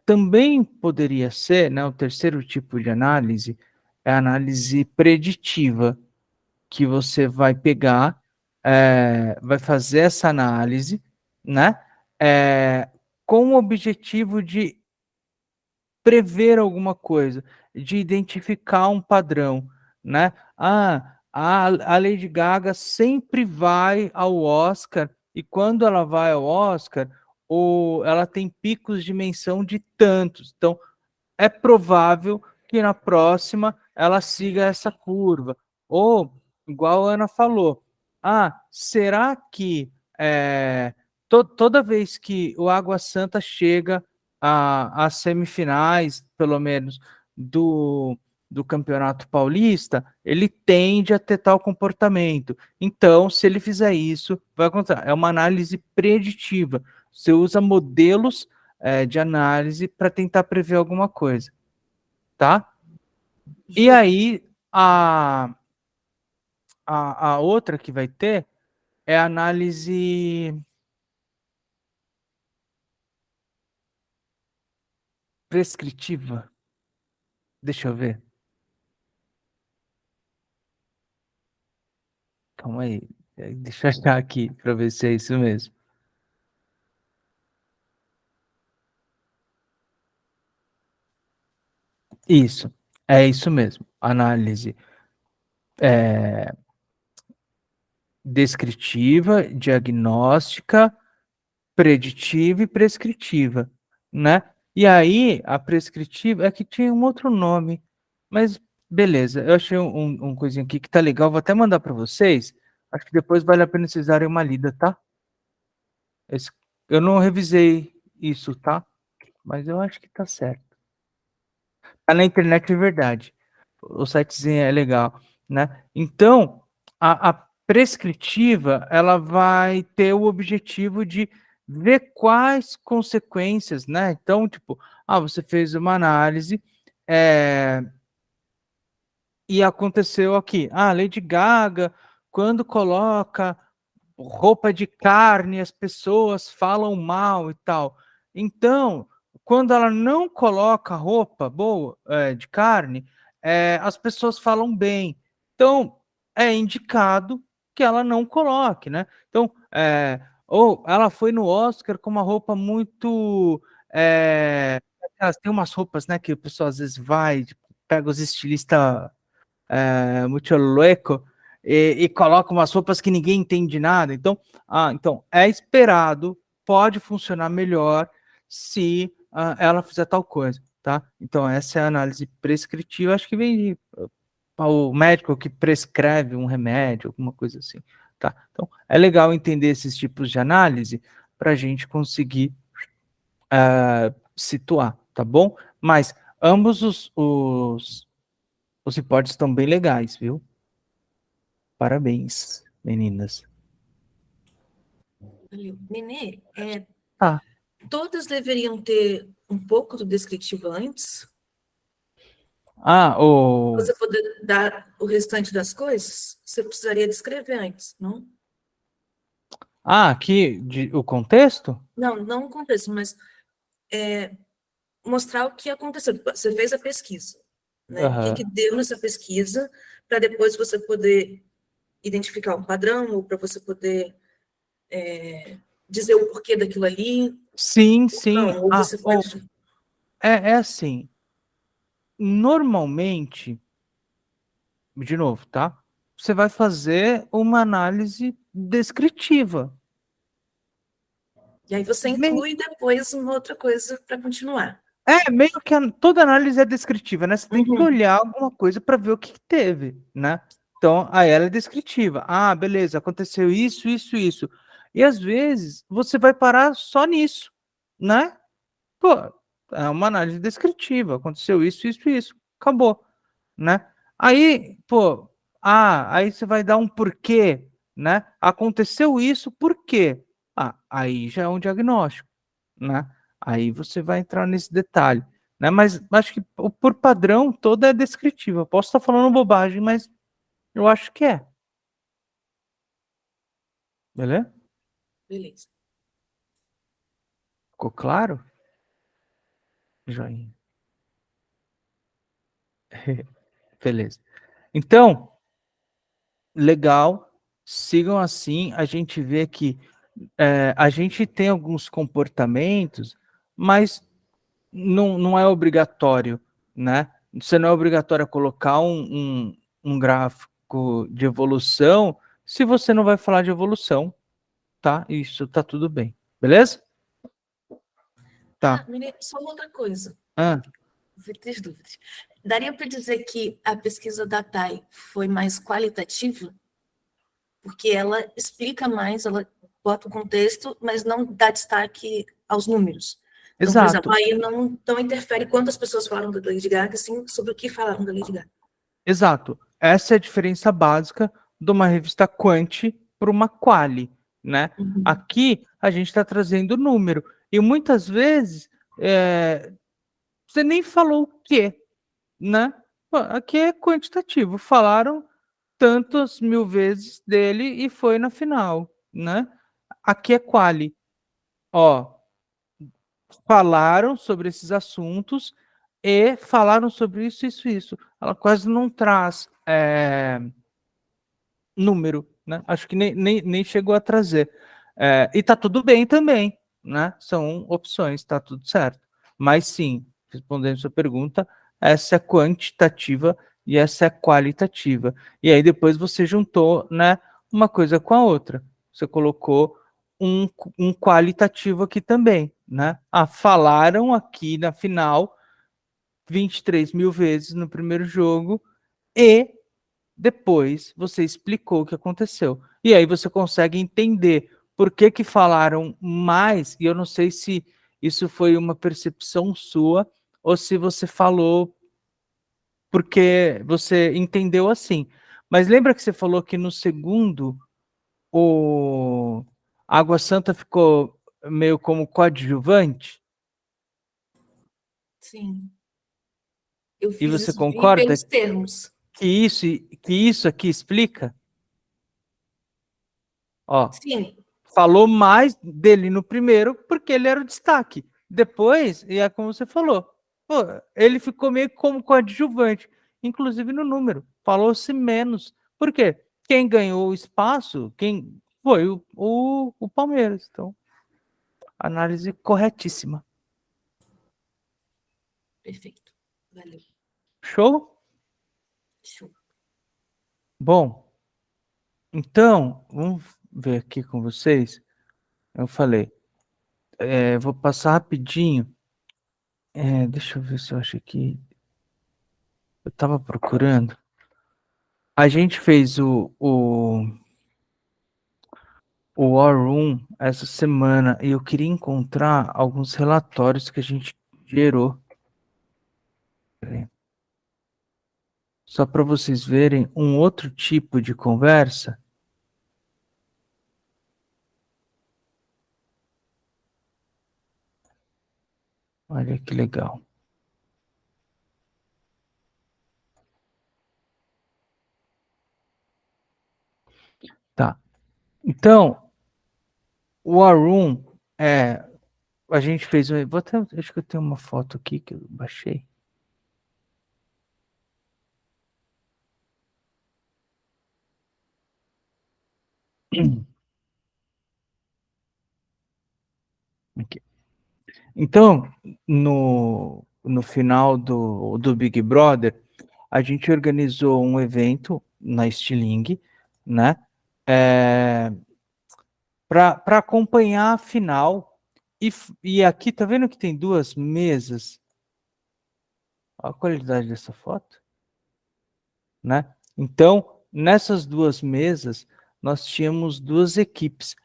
[SPEAKER 1] Também poderia ser, né, o terceiro tipo de análise é a análise preditiva, que você vai pegar, vai fazer essa análise, né, com o objetivo de prever alguma coisa, de identificar um padrão, né? A Lady Gaga sempre vai ao Oscar e quando ela vai ao Oscar, ela tem picos de menção de tantos. Então, é provável que na próxima ela siga essa curva. Ou, igual a Ana falou, será que toda vez que o Água Santa chega às semifinais, pelo menos, do Campeonato Paulista, ele tende a ter tal comportamento. Então, se ele fizer isso, vai acontecer. É uma análise preditiva. Você usa modelos de análise para tentar prever alguma coisa, tá? E aí, a outra que vai ter é a análise prescritiva. Deixa eu ver. Calma aí. Deixa eu achar aqui para ver se é isso mesmo. Isso, é isso mesmo. Análise descritiva, diagnóstica, preditiva e prescritiva, né? E aí, a prescritiva é que tinha um outro nome, mas beleza, eu achei um coisinho aqui que tá legal, vou até mandar para vocês. Acho que depois vale a pena vocês darem uma lida, tá? Eu não revisei isso, tá? Mas eu acho que tá certo. Tá na internet de verdade. O sitezinho é legal, né? Então, a prescritiva, ela vai ter o objetivo de ver quais consequências, né? Então, tipo, você fez uma análise, E aconteceu aqui. Lady Gaga, quando coloca roupa de carne, as pessoas falam mal e tal. Então, quando ela não coloca roupa boa, de carne, as pessoas falam bem. Então, é indicado que ela não coloque, né? Então, ou ela foi no Oscar com uma roupa muito. Elas têm umas roupas, né, que o pessoal às vezes vai, tipo, pega os estilistas muito louco e coloca umas roupas que ninguém entende nada. Então é esperado, pode funcionar melhor se ela fizer tal coisa, tá? Então essa é a análise prescritiva, acho que vem de o médico que prescreve um remédio, alguma coisa assim, tá? Então é legal entender esses tipos de análise para a gente conseguir situar, tá bom? Mas ambos os reportes estão bem legais, viu? Parabéns, meninas.
[SPEAKER 2] Valeu. Nenê,
[SPEAKER 1] Tá.
[SPEAKER 2] todas deveriam ter um pouco do descritivo antes,
[SPEAKER 1] O...
[SPEAKER 2] você poder dar o restante das coisas, você precisaria descrever antes, não?
[SPEAKER 1] Aqui, o contexto?
[SPEAKER 2] Não, não o contexto, mas mostrar o que aconteceu. Você fez a pesquisa, né? O que deu nessa pesquisa, para depois você poder identificar um padrão, ou para você poder dizer o porquê daquilo ali.
[SPEAKER 1] Sim, sim.
[SPEAKER 2] Não, ou você pode...
[SPEAKER 1] É assim. Normalmente, de novo, tá? Você vai fazer uma análise descritiva.
[SPEAKER 2] E aí você inclui depois uma outra coisa para continuar.
[SPEAKER 1] Meio que toda análise é descritiva, né? Você tem que
[SPEAKER 2] Uhum.
[SPEAKER 1] olhar alguma coisa para ver o que teve, né? Então, aí ela é descritiva. Beleza, aconteceu isso, isso, isso. E às vezes você vai parar só nisso, né? Pô, é uma análise descritiva. Aconteceu isso, isso, isso. Acabou, né? Aí, pô, aí você vai dar um porquê, né? Aconteceu isso, por quê? Aí já é um diagnóstico, né? Aí você vai entrar nesse detalhe, né? Mas acho que por padrão toda é descritiva. Posso estar falando bobagem, mas eu acho que é. Beleza?
[SPEAKER 2] Beleza.
[SPEAKER 1] Ficou claro? Joinha. Beleza. Então, legal. Sigam assim. A gente vê que a gente tem alguns comportamentos, mas não é obrigatório, né? Você não é obrigatório colocar um gráfico de evolução se você não vai falar de evolução, tá? Isso tá tudo bem, beleza? Tá.
[SPEAKER 2] Menina, só uma outra coisa.
[SPEAKER 1] Ah,
[SPEAKER 2] Vou ter dúvidas. Daria para dizer que a pesquisa da TAI foi mais qualitativa? Porque ela explica mais, ela bota o contexto, mas não dá destaque aos números. Então, por exemplo,
[SPEAKER 1] exato,
[SPEAKER 2] aí não interfere quantas pessoas falaram da Lady Gaga, sim, sobre o que falaram da Lady Gaga.
[SPEAKER 1] exato. Essa é a diferença básica de uma revista quant para uma quali, né?
[SPEAKER 2] Uhum.
[SPEAKER 1] Aqui a gente está trazendo número e muitas vezes você nem falou o quê, né? Aqui é quantitativo. Falaram tantas mil vezes dele e foi na final, né? Aqui é quali. Ó, falaram sobre esses assuntos e falaram sobre isso, isso, isso. Ela quase não traz número, né? Acho que nem chegou a trazer. E tá tudo bem também, né? São opções, tá tudo certo. Mas sim, respondendo sua pergunta, essa é quantitativa e essa é qualitativa. E aí depois você juntou, né, uma coisa com a outra. Você colocou um qualitativo aqui também, né? Falaram aqui na final 23 mil vezes no primeiro jogo e depois você explicou o que aconteceu. E aí você consegue entender por que que falaram mais, e eu não sei se isso foi uma percepção sua ou se você falou porque você entendeu assim. Mas lembra que você falou que no segundo o Água Santa ficou meio como coadjuvante?
[SPEAKER 2] Sim. Eu
[SPEAKER 1] E
[SPEAKER 2] fiz
[SPEAKER 1] você
[SPEAKER 2] isso, vi
[SPEAKER 1] concorda?
[SPEAKER 2] pelos termos.
[SPEAKER 1] que isso aqui explica? Ó,
[SPEAKER 2] Sim,
[SPEAKER 1] falou mais dele no primeiro porque ele era o destaque. Depois, e é como você falou, pô, ele ficou meio como coadjuvante, inclusive no número. Falou-se menos. Por quê? Quem ganhou o espaço, quem foi o Palmeiras. Então, análise corretíssima.
[SPEAKER 2] perfeito. Valeu.
[SPEAKER 1] Show?
[SPEAKER 2] Show.
[SPEAKER 1] Bom, então, vamos ver aqui com vocês. Eu falei, vou passar rapidinho. Deixa eu ver se eu acho que eu estava procurando. A gente fez o War Room essa semana e eu queria encontrar alguns relatórios que a gente gerou. Só para vocês verem um outro tipo de conversa. Olha que legal. Tá. Então, o War Room a gente fez. Acho que eu tenho uma foto aqui que eu baixei. Aqui. Então, no final do Big Brother, a gente organizou um evento na Stiling, né? Para acompanhar a final. E aqui, tá vendo que tem duas mesas? Olha a qualidade dessa foto, né? Então, nessas duas mesas, nós tínhamos duas equipes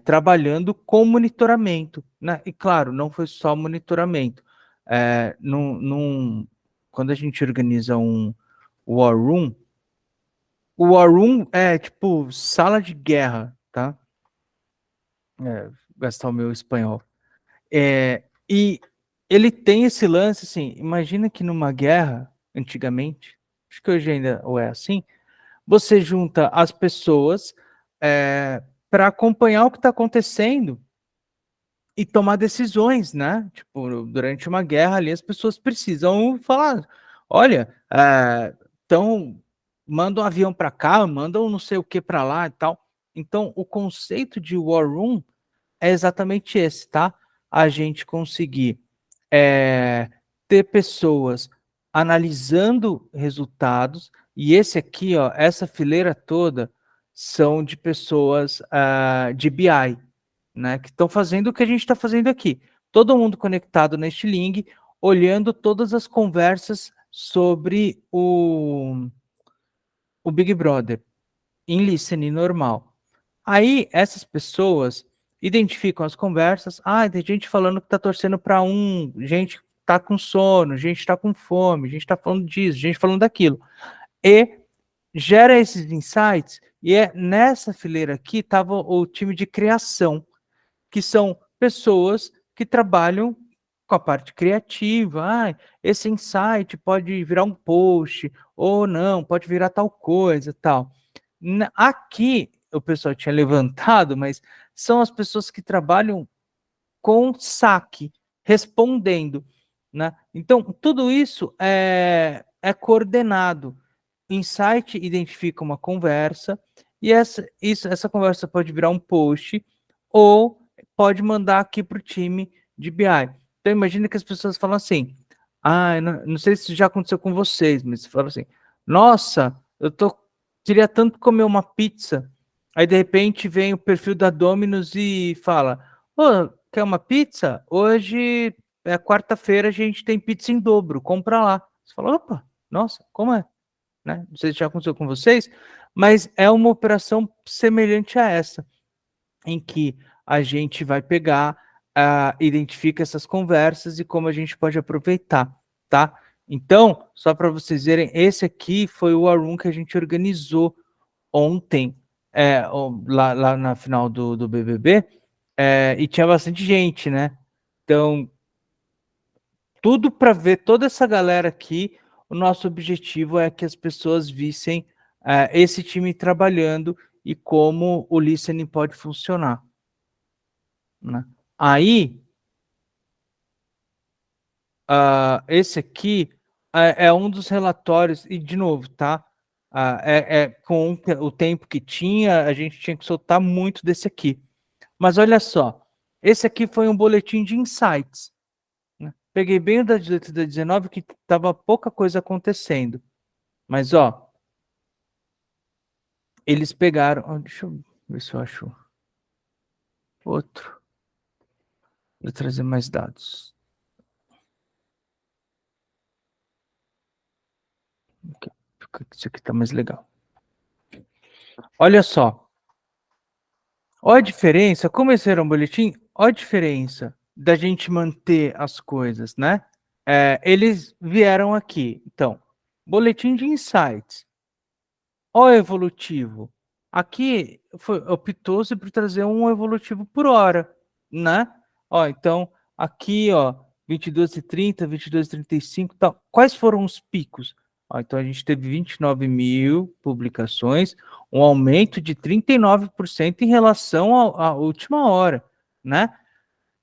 [SPEAKER 1] trabalhando com monitoramento, né? E claro, não foi só monitoramento. Quando a gente organiza um War Room, o War Room é tipo sala de guerra, tá? Gastar o meu espanhol. E ele tem esse lance, assim, imagina que numa guerra, antigamente, acho que hoje ainda ou é assim, você junta as pessoas para acompanhar o que está acontecendo e tomar decisões, né? Tipo, durante uma guerra ali as pessoas precisam falar, olha, então manda um avião para cá, manda um não sei o que para lá e tal. Então, o conceito de War Room é exatamente esse, tá? A gente conseguir ter pessoas analisando resultados, e esse aqui, ó, essa fileira toda são de pessoas de BI, né? Que estão fazendo o que a gente está fazendo aqui. Todo mundo conectado neste link, olhando todas as conversas sobre o Big Brother, em listening normal. Aí essas pessoas identificam as conversas. Tem gente falando que tá torcendo para um, gente tá com sono, gente tá com fome, gente tá falando disso, gente falando daquilo. E gera esses insights, e nessa fileira aqui tava o time de criação, que são pessoas que trabalham com a parte criativa. Esse insight pode virar um post, ou não, pode virar tal coisa, tal. Aqui o pessoal tinha levantado, mas são as pessoas que trabalham com saque, respondendo, né? Então, tudo isso é coordenado. Insight identifica uma conversa, e essa conversa pode virar um post, ou pode mandar aqui para o time de BI. Então, imagina que as pessoas falam assim, não sei se já aconteceu com vocês, mas falam assim, nossa, queria tanto comer uma pizza. Aí, de repente, vem o perfil da Domino's e fala, quer uma pizza? Hoje é quarta-feira, a gente tem pizza em dobro, compra lá. Você fala, opa, nossa, como é? Né? Não sei se já aconteceu com vocês, mas é uma operação semelhante a essa, em que a gente vai pegar, identifica essas conversas e como a gente pode aproveitar, tá? Então, só para vocês verem, esse aqui foi o War Room que a gente organizou ontem, lá na final do BBB, e tinha bastante gente, né? Então, tudo para ver toda essa galera aqui o nosso objetivo é que as pessoas vissem esse time trabalhando e como o listening pode funcionar, né? Aí, esse aqui é um dos relatórios, e de novo, tá? Com o tempo que tinha, a gente tinha que soltar muito desse aqui. Mas olha só, esse aqui foi um boletim de insights, né? Peguei bem o da 18 e da 19, que estava pouca coisa acontecendo. Mas, ó, eles pegaram... deixa eu ver se eu acho outro. Vou trazer mais dados. Isso aqui está mais legal. Olha só. Olha a diferença. Como esse era um boletim, olha a diferença da gente manter as coisas, né? Eles vieram aqui. Então, boletim de insights. Olha o evolutivo. Aqui optou-se por trazer um evolutivo por hora, né? Ó, então, aqui, ó, 22h30, 22h35, tal. Quais foram os picos? Ó, então, a gente teve 29 mil publicações, um aumento de 39% em relação à última hora, né?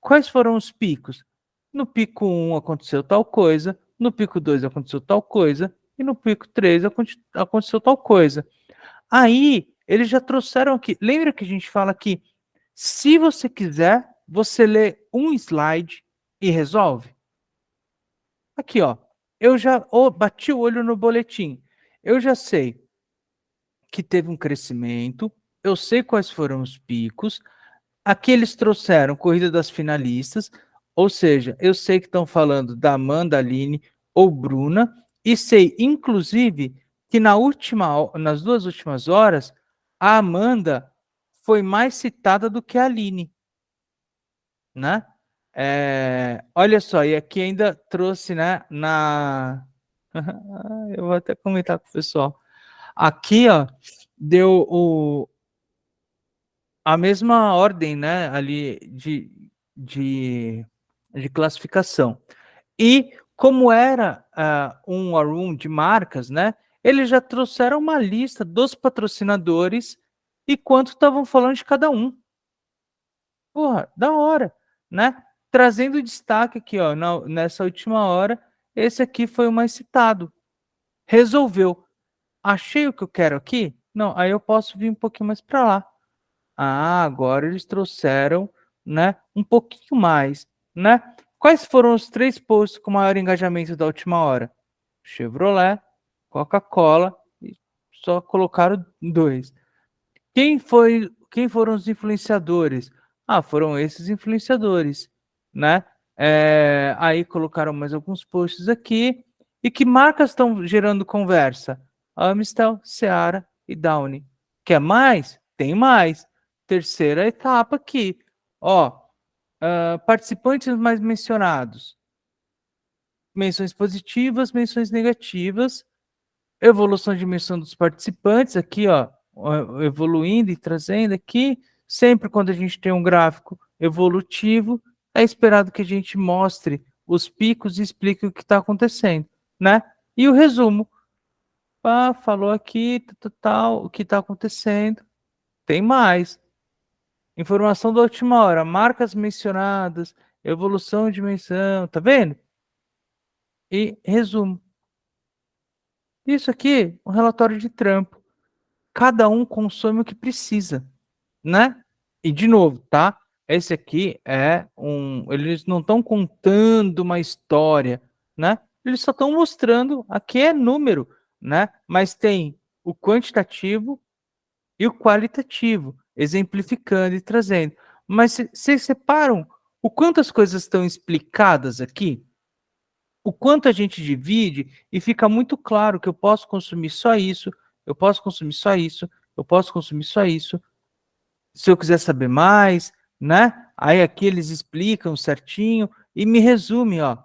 [SPEAKER 1] Quais foram os picos? No pico 1 aconteceu tal coisa, no pico 2 aconteceu tal coisa, e no pico 3 aconteceu tal coisa. Aí, eles já trouxeram aqui. Lembra que a gente fala que se você quiser, você lê um slide e resolve? Aqui, ó. Eu já bati o olho no boletim. Eu já sei que teve um crescimento. Eu sei quais foram os picos. Aqui eles trouxeram Corrida das Finalistas. Ou seja, eu sei que estão falando da Amanda, Aline ou Bruna. E sei, inclusive, que nas 2 últimas horas, a Amanda foi mais citada do que a Aline, né? Olha só, e aqui ainda trouxe, né, eu vou até comentar com o pessoal. Aqui, ó, deu a mesma ordem, né, ali de classificação. E como era um war room de marcas, né, eles já trouxeram uma lista dos patrocinadores e quanto estavam falando de cada um. Porra, da hora, né? Trazendo destaque aqui, ó, nessa última hora, esse aqui foi o mais citado. Resolveu. Achei o que eu quero aqui? Não, aí eu posso vir um pouquinho mais para lá. Agora eles trouxeram, né, um pouquinho mais, né? Quais foram os 3 posts com maior engajamento da última hora? Chevrolet, Coca-Cola, e só colocaram 2. Quem foram os influenciadores? Foram esses influenciadores, né? Aí colocaram mais alguns posts aqui. E que marcas estão gerando conversa? Amistel, Seara e Downy. Quer mais? Tem mais. Terceira etapa aqui. Ó, participantes mais mencionados. Menções positivas, menções negativas. Evolução de menção dos participantes aqui, ó, evoluindo e trazendo aqui. Sempre quando a gente tem um gráfico evolutivo, é esperado que a gente mostre os picos e explique o que está acontecendo, né? E o resumo. Falou aqui, tal, o que está acontecendo. Tem mais. Informação da última hora, marcas mencionadas, evolução de menção, tá vendo? E resumo. Isso aqui, um relatório de trampo. Cada um consome o que precisa, né? E de novo, tá? Esse aqui eles não estão contando uma história, né? Eles só estão mostrando, aqui é número, né? Mas tem o quantitativo e o qualitativo, exemplificando e trazendo. Mas vocês separam o quanto as coisas estão explicadas aqui? O quanto a gente divide e fica muito claro que eu posso consumir só isso, eu posso consumir só isso, eu posso consumir só isso. Se eu quiser saber mais, né? Aí aqui eles explicam certinho e me resume, ó.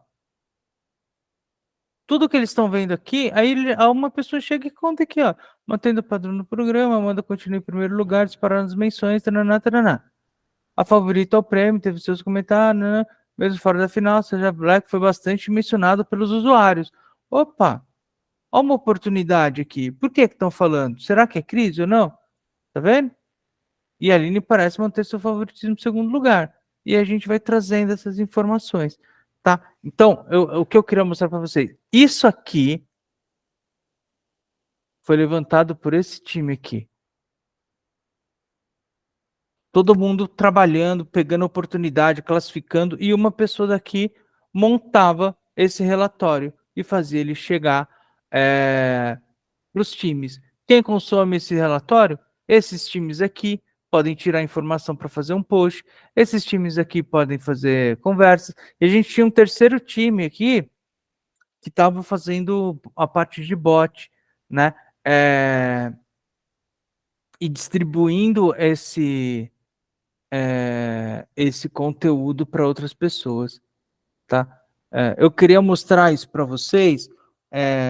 [SPEAKER 1] Tudo que eles estão vendo aqui, aí uma pessoa chega e conta aqui, ó. Mantendo o padrão do programa, Amanda continua em primeiro lugar, disparando as menções, taraná, taraná. A favorita ao prêmio, teve seus comentários, né? Mesmo fora da final, Seja Black foi bastante mencionado pelos usuários. Opa! Olha uma oportunidade aqui. Por que estão falando? Será que é crise ou não? Tá vendo? E a Aline parece manter seu favoritismo em segundo lugar. E a gente vai trazendo essas informações, tá? Então, o que eu queria mostrar para vocês, isso aqui foi levantado por esse time aqui. Todo mundo trabalhando, pegando oportunidade, classificando, e uma pessoa daqui montava esse relatório e fazia ele chegar para os times. Quem consome esse relatório? Esses times aqui podem tirar informação para fazer um post, esses times aqui podem fazer conversas, e a gente tinha um terceiro time aqui que estava fazendo a parte de bot, né? E distribuindo esse conteúdo para outras pessoas, tá? Eu queria mostrar isso para vocês,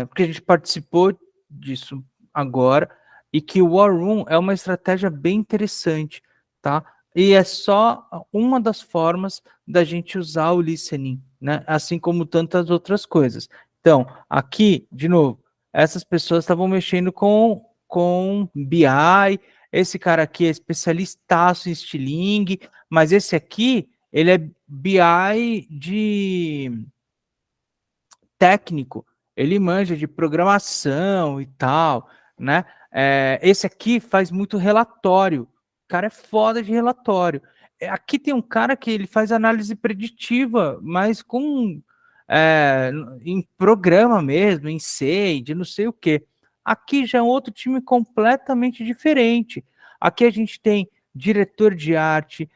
[SPEAKER 1] porque a gente participou disso agora, e que o War Room é uma estratégia bem interessante, tá? E é só uma das formas da gente usar o listening, né? Assim como tantas outras coisas. Então, aqui, de novo, essas pessoas estavam mexendo com BI, esse cara aqui é especialistaço em Stiling, mas esse aqui, ele é BI de técnico, ele manja de programação e tal, né? Esse aqui faz muito relatório, o cara é foda de relatório. Aqui tem um cara que ele faz análise preditiva, mas em programa mesmo, em C, de não sei o quê. Aqui já é um outro time completamente diferente. Aqui a gente tem diretor de arte,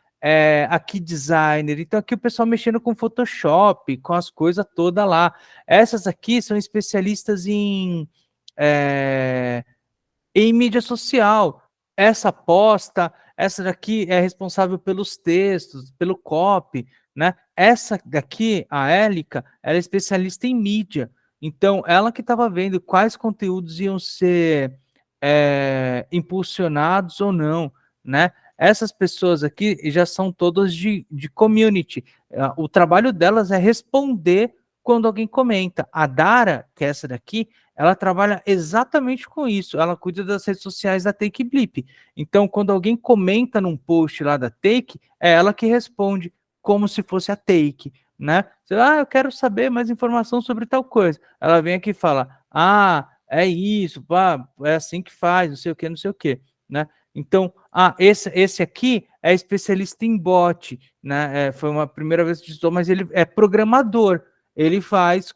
[SPEAKER 1] aqui designer, então aqui o pessoal mexendo com Photoshop, com as coisas todas lá. Essas aqui são especialistas em mídia social. Essa posta, essa daqui é responsável pelos textos, pelo copy, né? Essa daqui, a Élica, ela é especialista em mídia. Então, ela que estava vendo quais conteúdos iam ser impulsionados ou não, né? Essas pessoas aqui já são todas de community. O trabalho delas é responder quando alguém comenta. A Dara, que é essa daqui, ela trabalha exatamente com isso. Ela cuida das redes sociais da Take Blip. Então, quando alguém comenta num post lá da Take, é ela que responde como se fosse a Take, né? Eu quero saber mais informação sobre tal coisa. Ela vem aqui e fala, é isso, pá, é assim que faz, não sei o que, não sei o que, né? Então, esse aqui é especialista em bot, né? Foi uma primeira vez que estou, mas ele é programador. Ele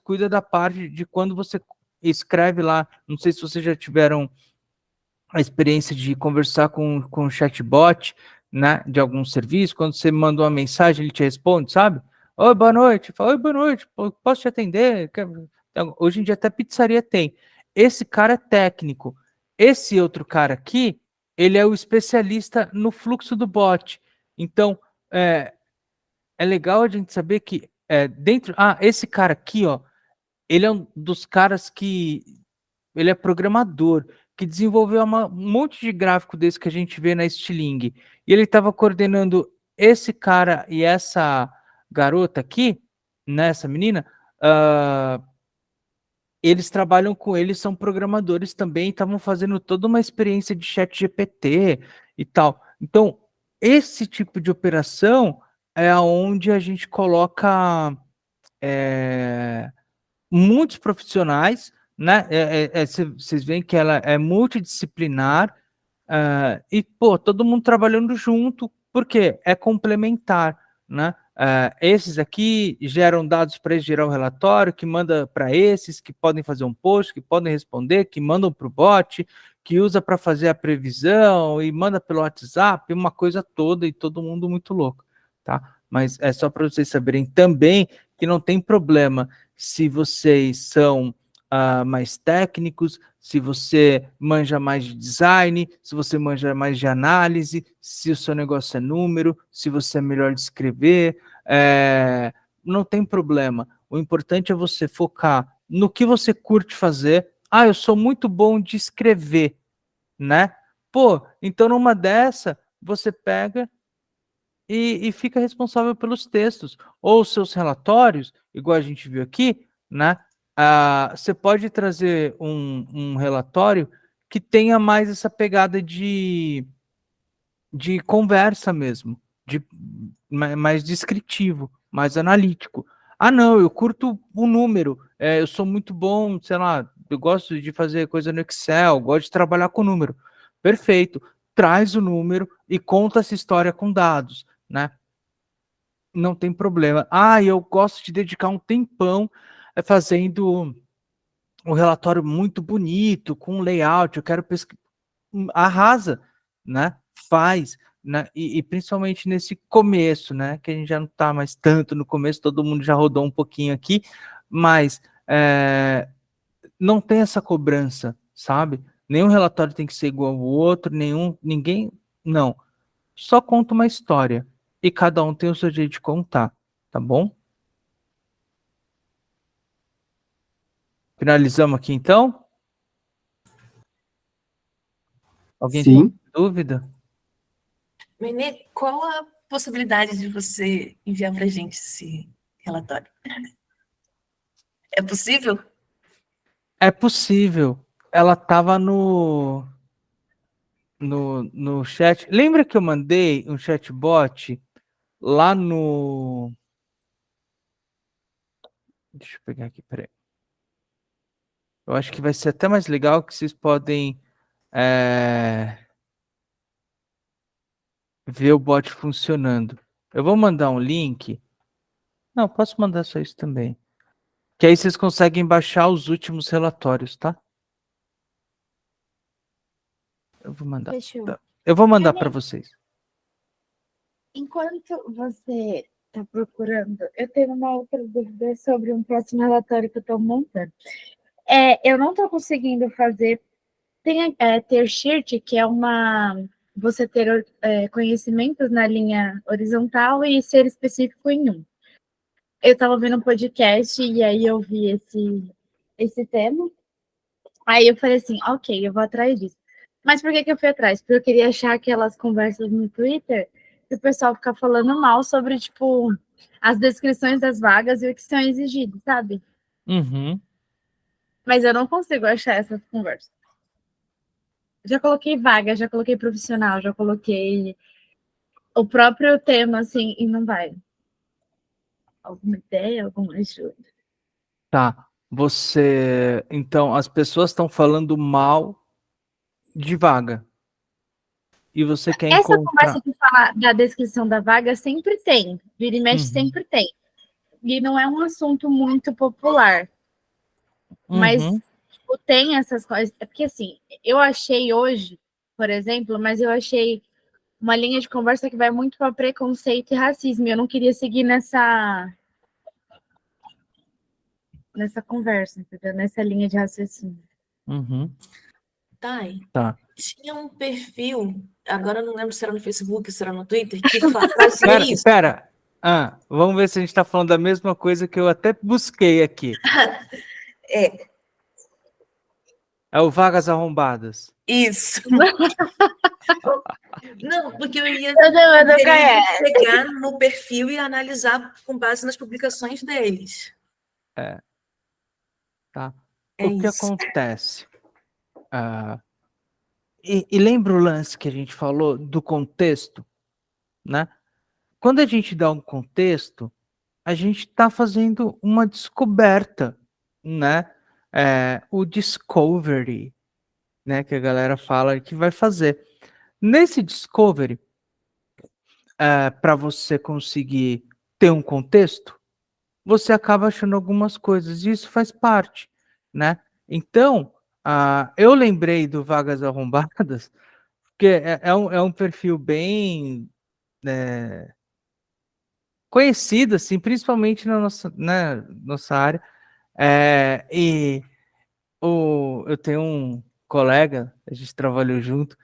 [SPEAKER 1] cuida da parte de quando você escreve lá. Não sei se vocês já tiveram a experiência de conversar com o chatbot, né? De algum serviço. Quando você manda uma mensagem, ele te responde, sabe? Oi, boa noite. Fala, oi, boa noite. Posso te atender? Hoje em dia até pizzaria tem. Esse cara é técnico. Esse outro cara aqui, ele é o especialista no fluxo do bot. Então, é legal a gente saber que dentro... esse cara aqui, ó, ele é um dos caras que... Ele é programador, que desenvolveu um monte de gráfico desse que a gente vê na Stiling. E ele estava coordenando esse cara e essa garota aqui, né, essa menina, eles trabalham com ele, são programadores também, estavam fazendo toda uma experiência de chat GPT e tal. Então, esse tipo de operação é onde a gente coloca muitos profissionais, né? Vocês veem que ela é multidisciplinar, e, pô, todo mundo trabalhando junto, porque é complementar, né? Esses aqui geram dados para gerar o relatório, que manda para esses, que podem fazer um post, que podem responder, que mandam para o bot, que usa para fazer a previsão e manda pelo WhatsApp, uma coisa toda e todo mundo muito louco, tá? Mas é só para vocês saberem também que não tem problema se vocês são mais técnicos, se você manja mais de design, se você manja mais de análise, se o seu negócio é número, se você é melhor de escrever, não tem problema. O importante é você focar no que você curte fazer. Eu sou muito bom de escrever, né? Pô, então numa dessa, você pega e fica responsável pelos textos, ou seus relatórios, igual a gente viu aqui, né? você pode trazer um relatório que tenha mais essa pegada de conversa mesmo, mais descritivo, mais analítico. Ah, não, eu curto o número, eu sou muito bom, sei lá, eu gosto de fazer coisa no Excel, gosto de trabalhar com número. Perfeito, traz o número e conta essa história com dados, né? Não tem problema. Ah, eu gosto de dedicar um tempão fazendo um relatório muito bonito, com layout, eu quero arrasa, né? Faz, né? E principalmente nesse começo, né? Que a gente já não está mais tanto no começo, todo mundo já rodou um pouquinho aqui, mas não tem essa cobrança, sabe? Nenhum relatório tem que ser igual ao outro, ninguém, não. Só conta uma história e cada um tem o seu jeito de contar, tá bom? Finalizamos aqui então? Alguém tem
[SPEAKER 4] Sim.
[SPEAKER 1] dúvida?
[SPEAKER 2] Menê, qual a possibilidade de você enviar para a gente esse relatório? É possível?
[SPEAKER 1] É possível. Ela estava no chat. Lembra que eu mandei um chatbot lá no. Deixa eu pegar aqui, peraí. Eu acho que vai ser até mais legal que vocês podem ver o bot funcionando. Eu vou mandar um link. Não, posso mandar só isso também. Que aí vocês conseguem baixar os últimos relatórios, tá? Eu vou mandar.
[SPEAKER 3] Fechou.
[SPEAKER 1] Tá. Eu vou mandar
[SPEAKER 3] Nenê,
[SPEAKER 1] para vocês.
[SPEAKER 3] enquanto você está procurando, eu tenho uma outra dúvida sobre um próximo relatório que eu estou montando. Eu não estou conseguindo fazer. Tem ter sheet, que é você ter conhecimentos na linha horizontal e ser específico em um. Eu estava vendo um podcast e aí eu vi esse tema. Aí eu falei assim, ok, eu vou atrás disso. Mas por que eu fui atrás? Porque eu queria achar aquelas conversas no Twitter e o pessoal ficar falando mal sobre, tipo, as descrições das vagas e o que são exigidos, sabe?
[SPEAKER 1] Uhum.
[SPEAKER 3] Mas eu não consigo achar essas conversas. Já coloquei vaga, já coloquei profissional, já coloquei o próprio tema, assim, e não vai. Alguma ideia, alguma ajuda?
[SPEAKER 1] Tá. Você. Então, as pessoas estão falando mal de vaga. E você quer
[SPEAKER 3] Essa conversa
[SPEAKER 1] encontrar.
[SPEAKER 3] que fala da descrição da vaga sempre tem. Vira e mexe
[SPEAKER 1] Uhum.
[SPEAKER 3] sempre tem. E não é um assunto muito popular. Mas
[SPEAKER 1] Uhum.
[SPEAKER 3] tipo, tem essas coisas. É porque assim, eu achei hoje, por exemplo, mas eu achei uma linha de conversa que vai muito para preconceito e racismo. Eu não queria seguir nessa conversa, entendeu? Nessa linha de raciocínio.
[SPEAKER 1] Uhum.
[SPEAKER 2] Thay,
[SPEAKER 1] Tá.
[SPEAKER 2] tinha um perfil, agora eu não lembro se era no Facebook, se era no Twitter, que fazia
[SPEAKER 1] Pera,
[SPEAKER 2] isso.
[SPEAKER 1] pera. Vamos ver se a gente está falando da mesma coisa que eu até busquei aqui. É o Vagas Arrombadas.
[SPEAKER 2] Isso. Não, porque eu ia chegar no perfil e analisar com base nas publicações deles.
[SPEAKER 1] Tá.
[SPEAKER 2] É
[SPEAKER 1] O que
[SPEAKER 2] isso.
[SPEAKER 1] acontece? E lembra o lance que a gente falou do contexto, né? Quando a gente dá um contexto, a gente está fazendo uma descoberta, né? O discovery, né? Que a galera fala que vai fazer. Nesse discovery, para você conseguir ter um contexto, você acaba achando algumas coisas, e isso faz parte, né? Então, eu lembrei do Vagas Arrombadas, porque é um perfil bem conhecido, assim, principalmente na nossa, né, nossa área. E eu tenho um colega, a gente trabalhou junto,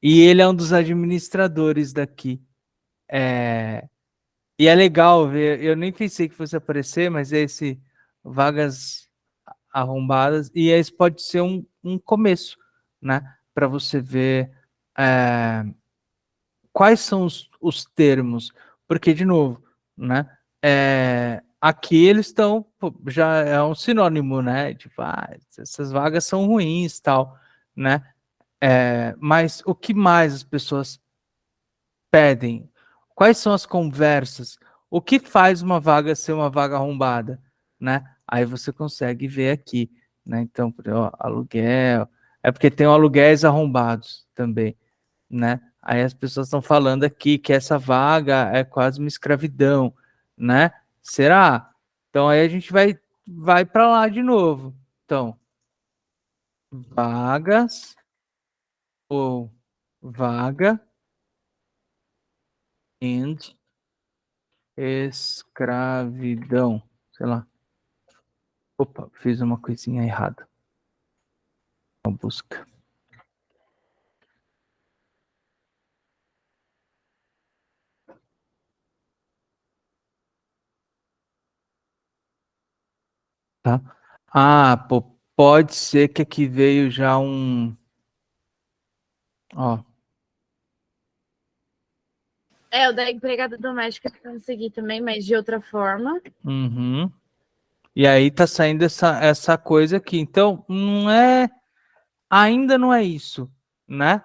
[SPEAKER 1] e ele é um dos administradores daqui. E é legal ver, eu nem pensei que fosse aparecer, mas é esse Vagas Arrombadas, e esse pode ser um começo, né? Para você ver quais são os termos, porque, de novo, né? aqui eles estão, já é um sinônimo, né? Tipo, essas vagas são ruins, tal, né? Mas o que mais as pessoas pedem? Quais são as conversas? O que faz uma vaga ser uma vaga arrombada, né? Aí você consegue ver aqui, né? Então, aluguel, é porque tem aluguéis arrombados também, né? Aí as pessoas estão falando aqui que essa vaga é quase uma escravidão, né? Será? Então aí a gente vai para lá de novo. Então, vagas ou vaga and escravidão. Sei lá. Opa, fiz uma coisinha errada. Uma busca. Tá? Pô, pode ser que aqui veio já um. Ó.
[SPEAKER 3] O da empregada doméstica que eu consegui também, mas de outra forma.
[SPEAKER 1] Uhum. E aí tá saindo essa coisa aqui. Então, ainda não é isso, né?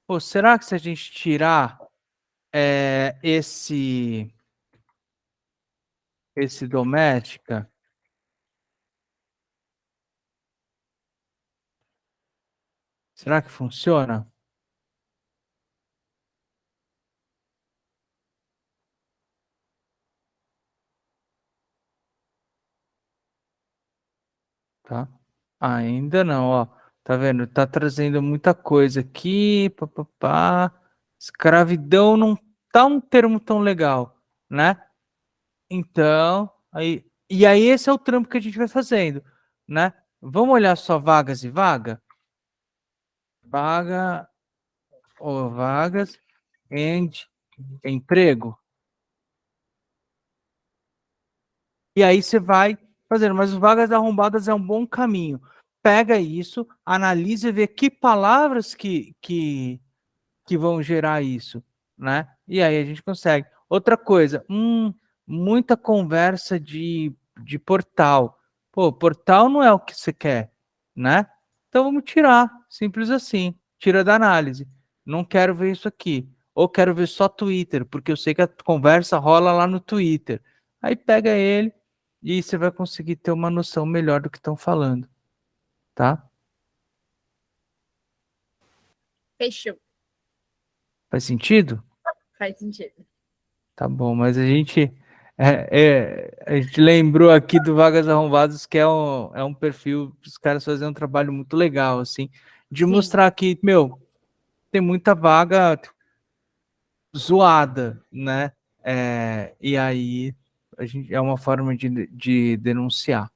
[SPEAKER 1] Pô, será que se a gente tirar esse doméstica, será que funciona? Tá? Ainda não, ó. Tá vendo? Tá trazendo muita coisa aqui, papapá. Escravidão não tá um termo tão legal, né? Então, e aí esse é o trampo que a gente vai fazendo, né? Vamos olhar só vagas e vaga? Vaga ou vagas and emprego. E aí você vai fazendo, mas os vagas arrombadas é um bom caminho. Pega isso, analisa e vê que palavras que vão gerar isso, né? E aí a gente consegue. Outra coisa, muita conversa de portal. Pô, portal não é o que você quer, né? Então vamos tirar, simples assim. Tira da análise. Não quero ver isso aqui. Ou quero ver só Twitter, porque eu sei que a conversa rola lá no Twitter. Aí pega ele e você vai conseguir ter uma noção melhor do que estão falando, tá?
[SPEAKER 3] Fechou.
[SPEAKER 1] Faz sentido?
[SPEAKER 3] Faz sentido.
[SPEAKER 1] Tá bom, mas a gente lembrou aqui do Vagas Arrombadas, que é um perfil os caras fazendo um trabalho muito legal, assim, de
[SPEAKER 3] Sim.
[SPEAKER 1] mostrar que, meu, tem muita vaga zoada, né? E aí é uma forma de denunciar.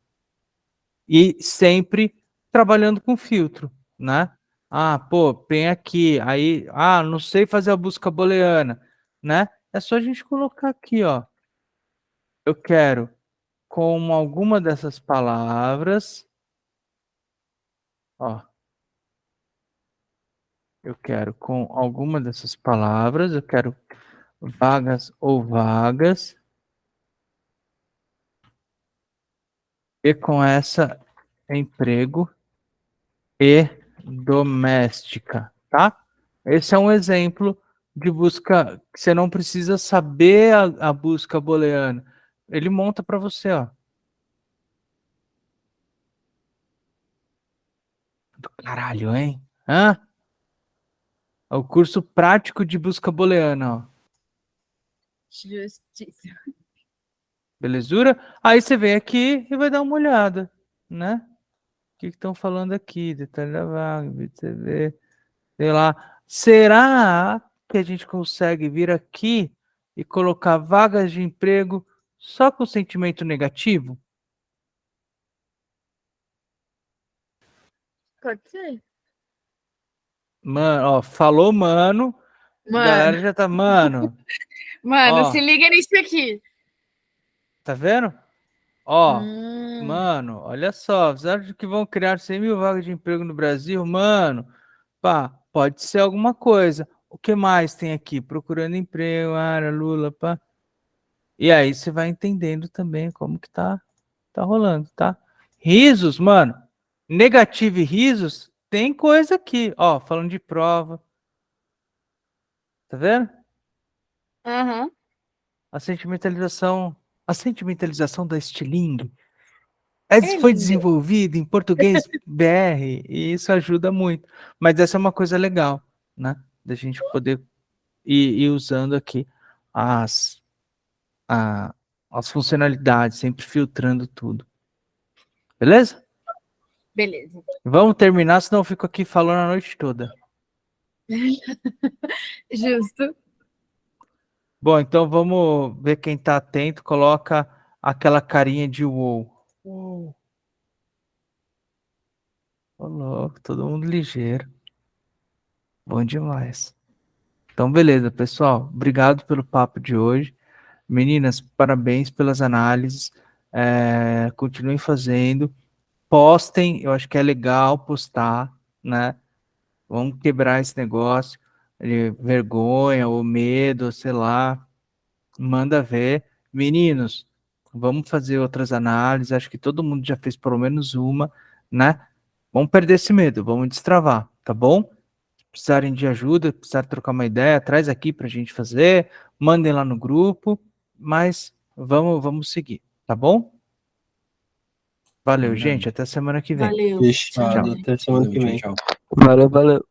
[SPEAKER 1] E sempre trabalhando com filtro, né? Pô, tem aqui, aí, não sei fazer a busca booleana, né? É só a gente colocar aqui, ó. Eu quero com alguma dessas palavras, ó. Eu quero com alguma dessas palavras, eu quero vagas ou vagas, e com essa emprego e doméstica, tá? Esse é um exemplo de busca que você não precisa saber a busca booleana. Ele monta para você, ó. Do caralho, hein? Hã? É o curso prático de busca booleana, ó.
[SPEAKER 3] Justiça.
[SPEAKER 1] Belezura? Aí você vem aqui e vai dar uma olhada, né? O que estão falando aqui? Detalhe da vaga, BTV, sei lá. Será que a gente consegue vir aqui e colocar vagas de emprego só com sentimento negativo?
[SPEAKER 3] Pode ser.
[SPEAKER 1] Mano, ó, falou mano, a
[SPEAKER 3] Mano,
[SPEAKER 1] galera já tá, mano,
[SPEAKER 3] se
[SPEAKER 1] ó,
[SPEAKER 3] liga nisso aqui.
[SPEAKER 1] tá vendo? Ó,
[SPEAKER 3] Hum,
[SPEAKER 1] mano, olha só, avisaram de que vão criar 100 mil vagas de emprego no Brasil, mano, pá, pode ser alguma coisa. O que mais tem aqui? Procurando emprego, Lula, pá. E aí você vai entendendo também como que tá rolando, tá? Risos, mano. Negativo e risos, tem coisa aqui. Ó, falando de prova. Tá vendo?
[SPEAKER 3] Aham.
[SPEAKER 1] A sentimentalização da estilingue.
[SPEAKER 3] É
[SPEAKER 1] Foi
[SPEAKER 3] lindo.
[SPEAKER 1] desenvolvida em português BR e isso ajuda muito. Mas essa é uma coisa legal, né? Da gente poder ir usando aqui as, as funcionalidades, sempre filtrando tudo. Beleza?
[SPEAKER 3] Beleza.
[SPEAKER 1] Vamos terminar, senão eu fico aqui falando a noite toda.
[SPEAKER 3] Justo.
[SPEAKER 1] Bom, então vamos ver quem tá atento. Coloca aquela carinha de wow. Uou. Ô, louco, todo mundo ligeiro. Bom demais. Então, beleza, pessoal. Obrigado pelo papo de hoje. Meninas, parabéns pelas análises. Continuem fazendo. Postem, eu acho que é legal postar, né? Vamos quebrar esse negócio de vergonha ou medo, sei lá. Manda ver. Meninos, vamos fazer outras análises. Acho que todo mundo já fez pelo menos uma, né? Vamos perder esse medo, vamos destravar, tá bom? Precisarem de ajuda, precisarem trocar uma ideia, traz aqui pra gente fazer, mandem lá no grupo, mas vamos seguir, tá bom? Valeu, gente, até semana que vem.
[SPEAKER 2] Valeu.
[SPEAKER 4] Fechado,
[SPEAKER 2] Tchau.
[SPEAKER 4] até semana que vem.
[SPEAKER 5] Tchau.
[SPEAKER 6] Valeu, valeu.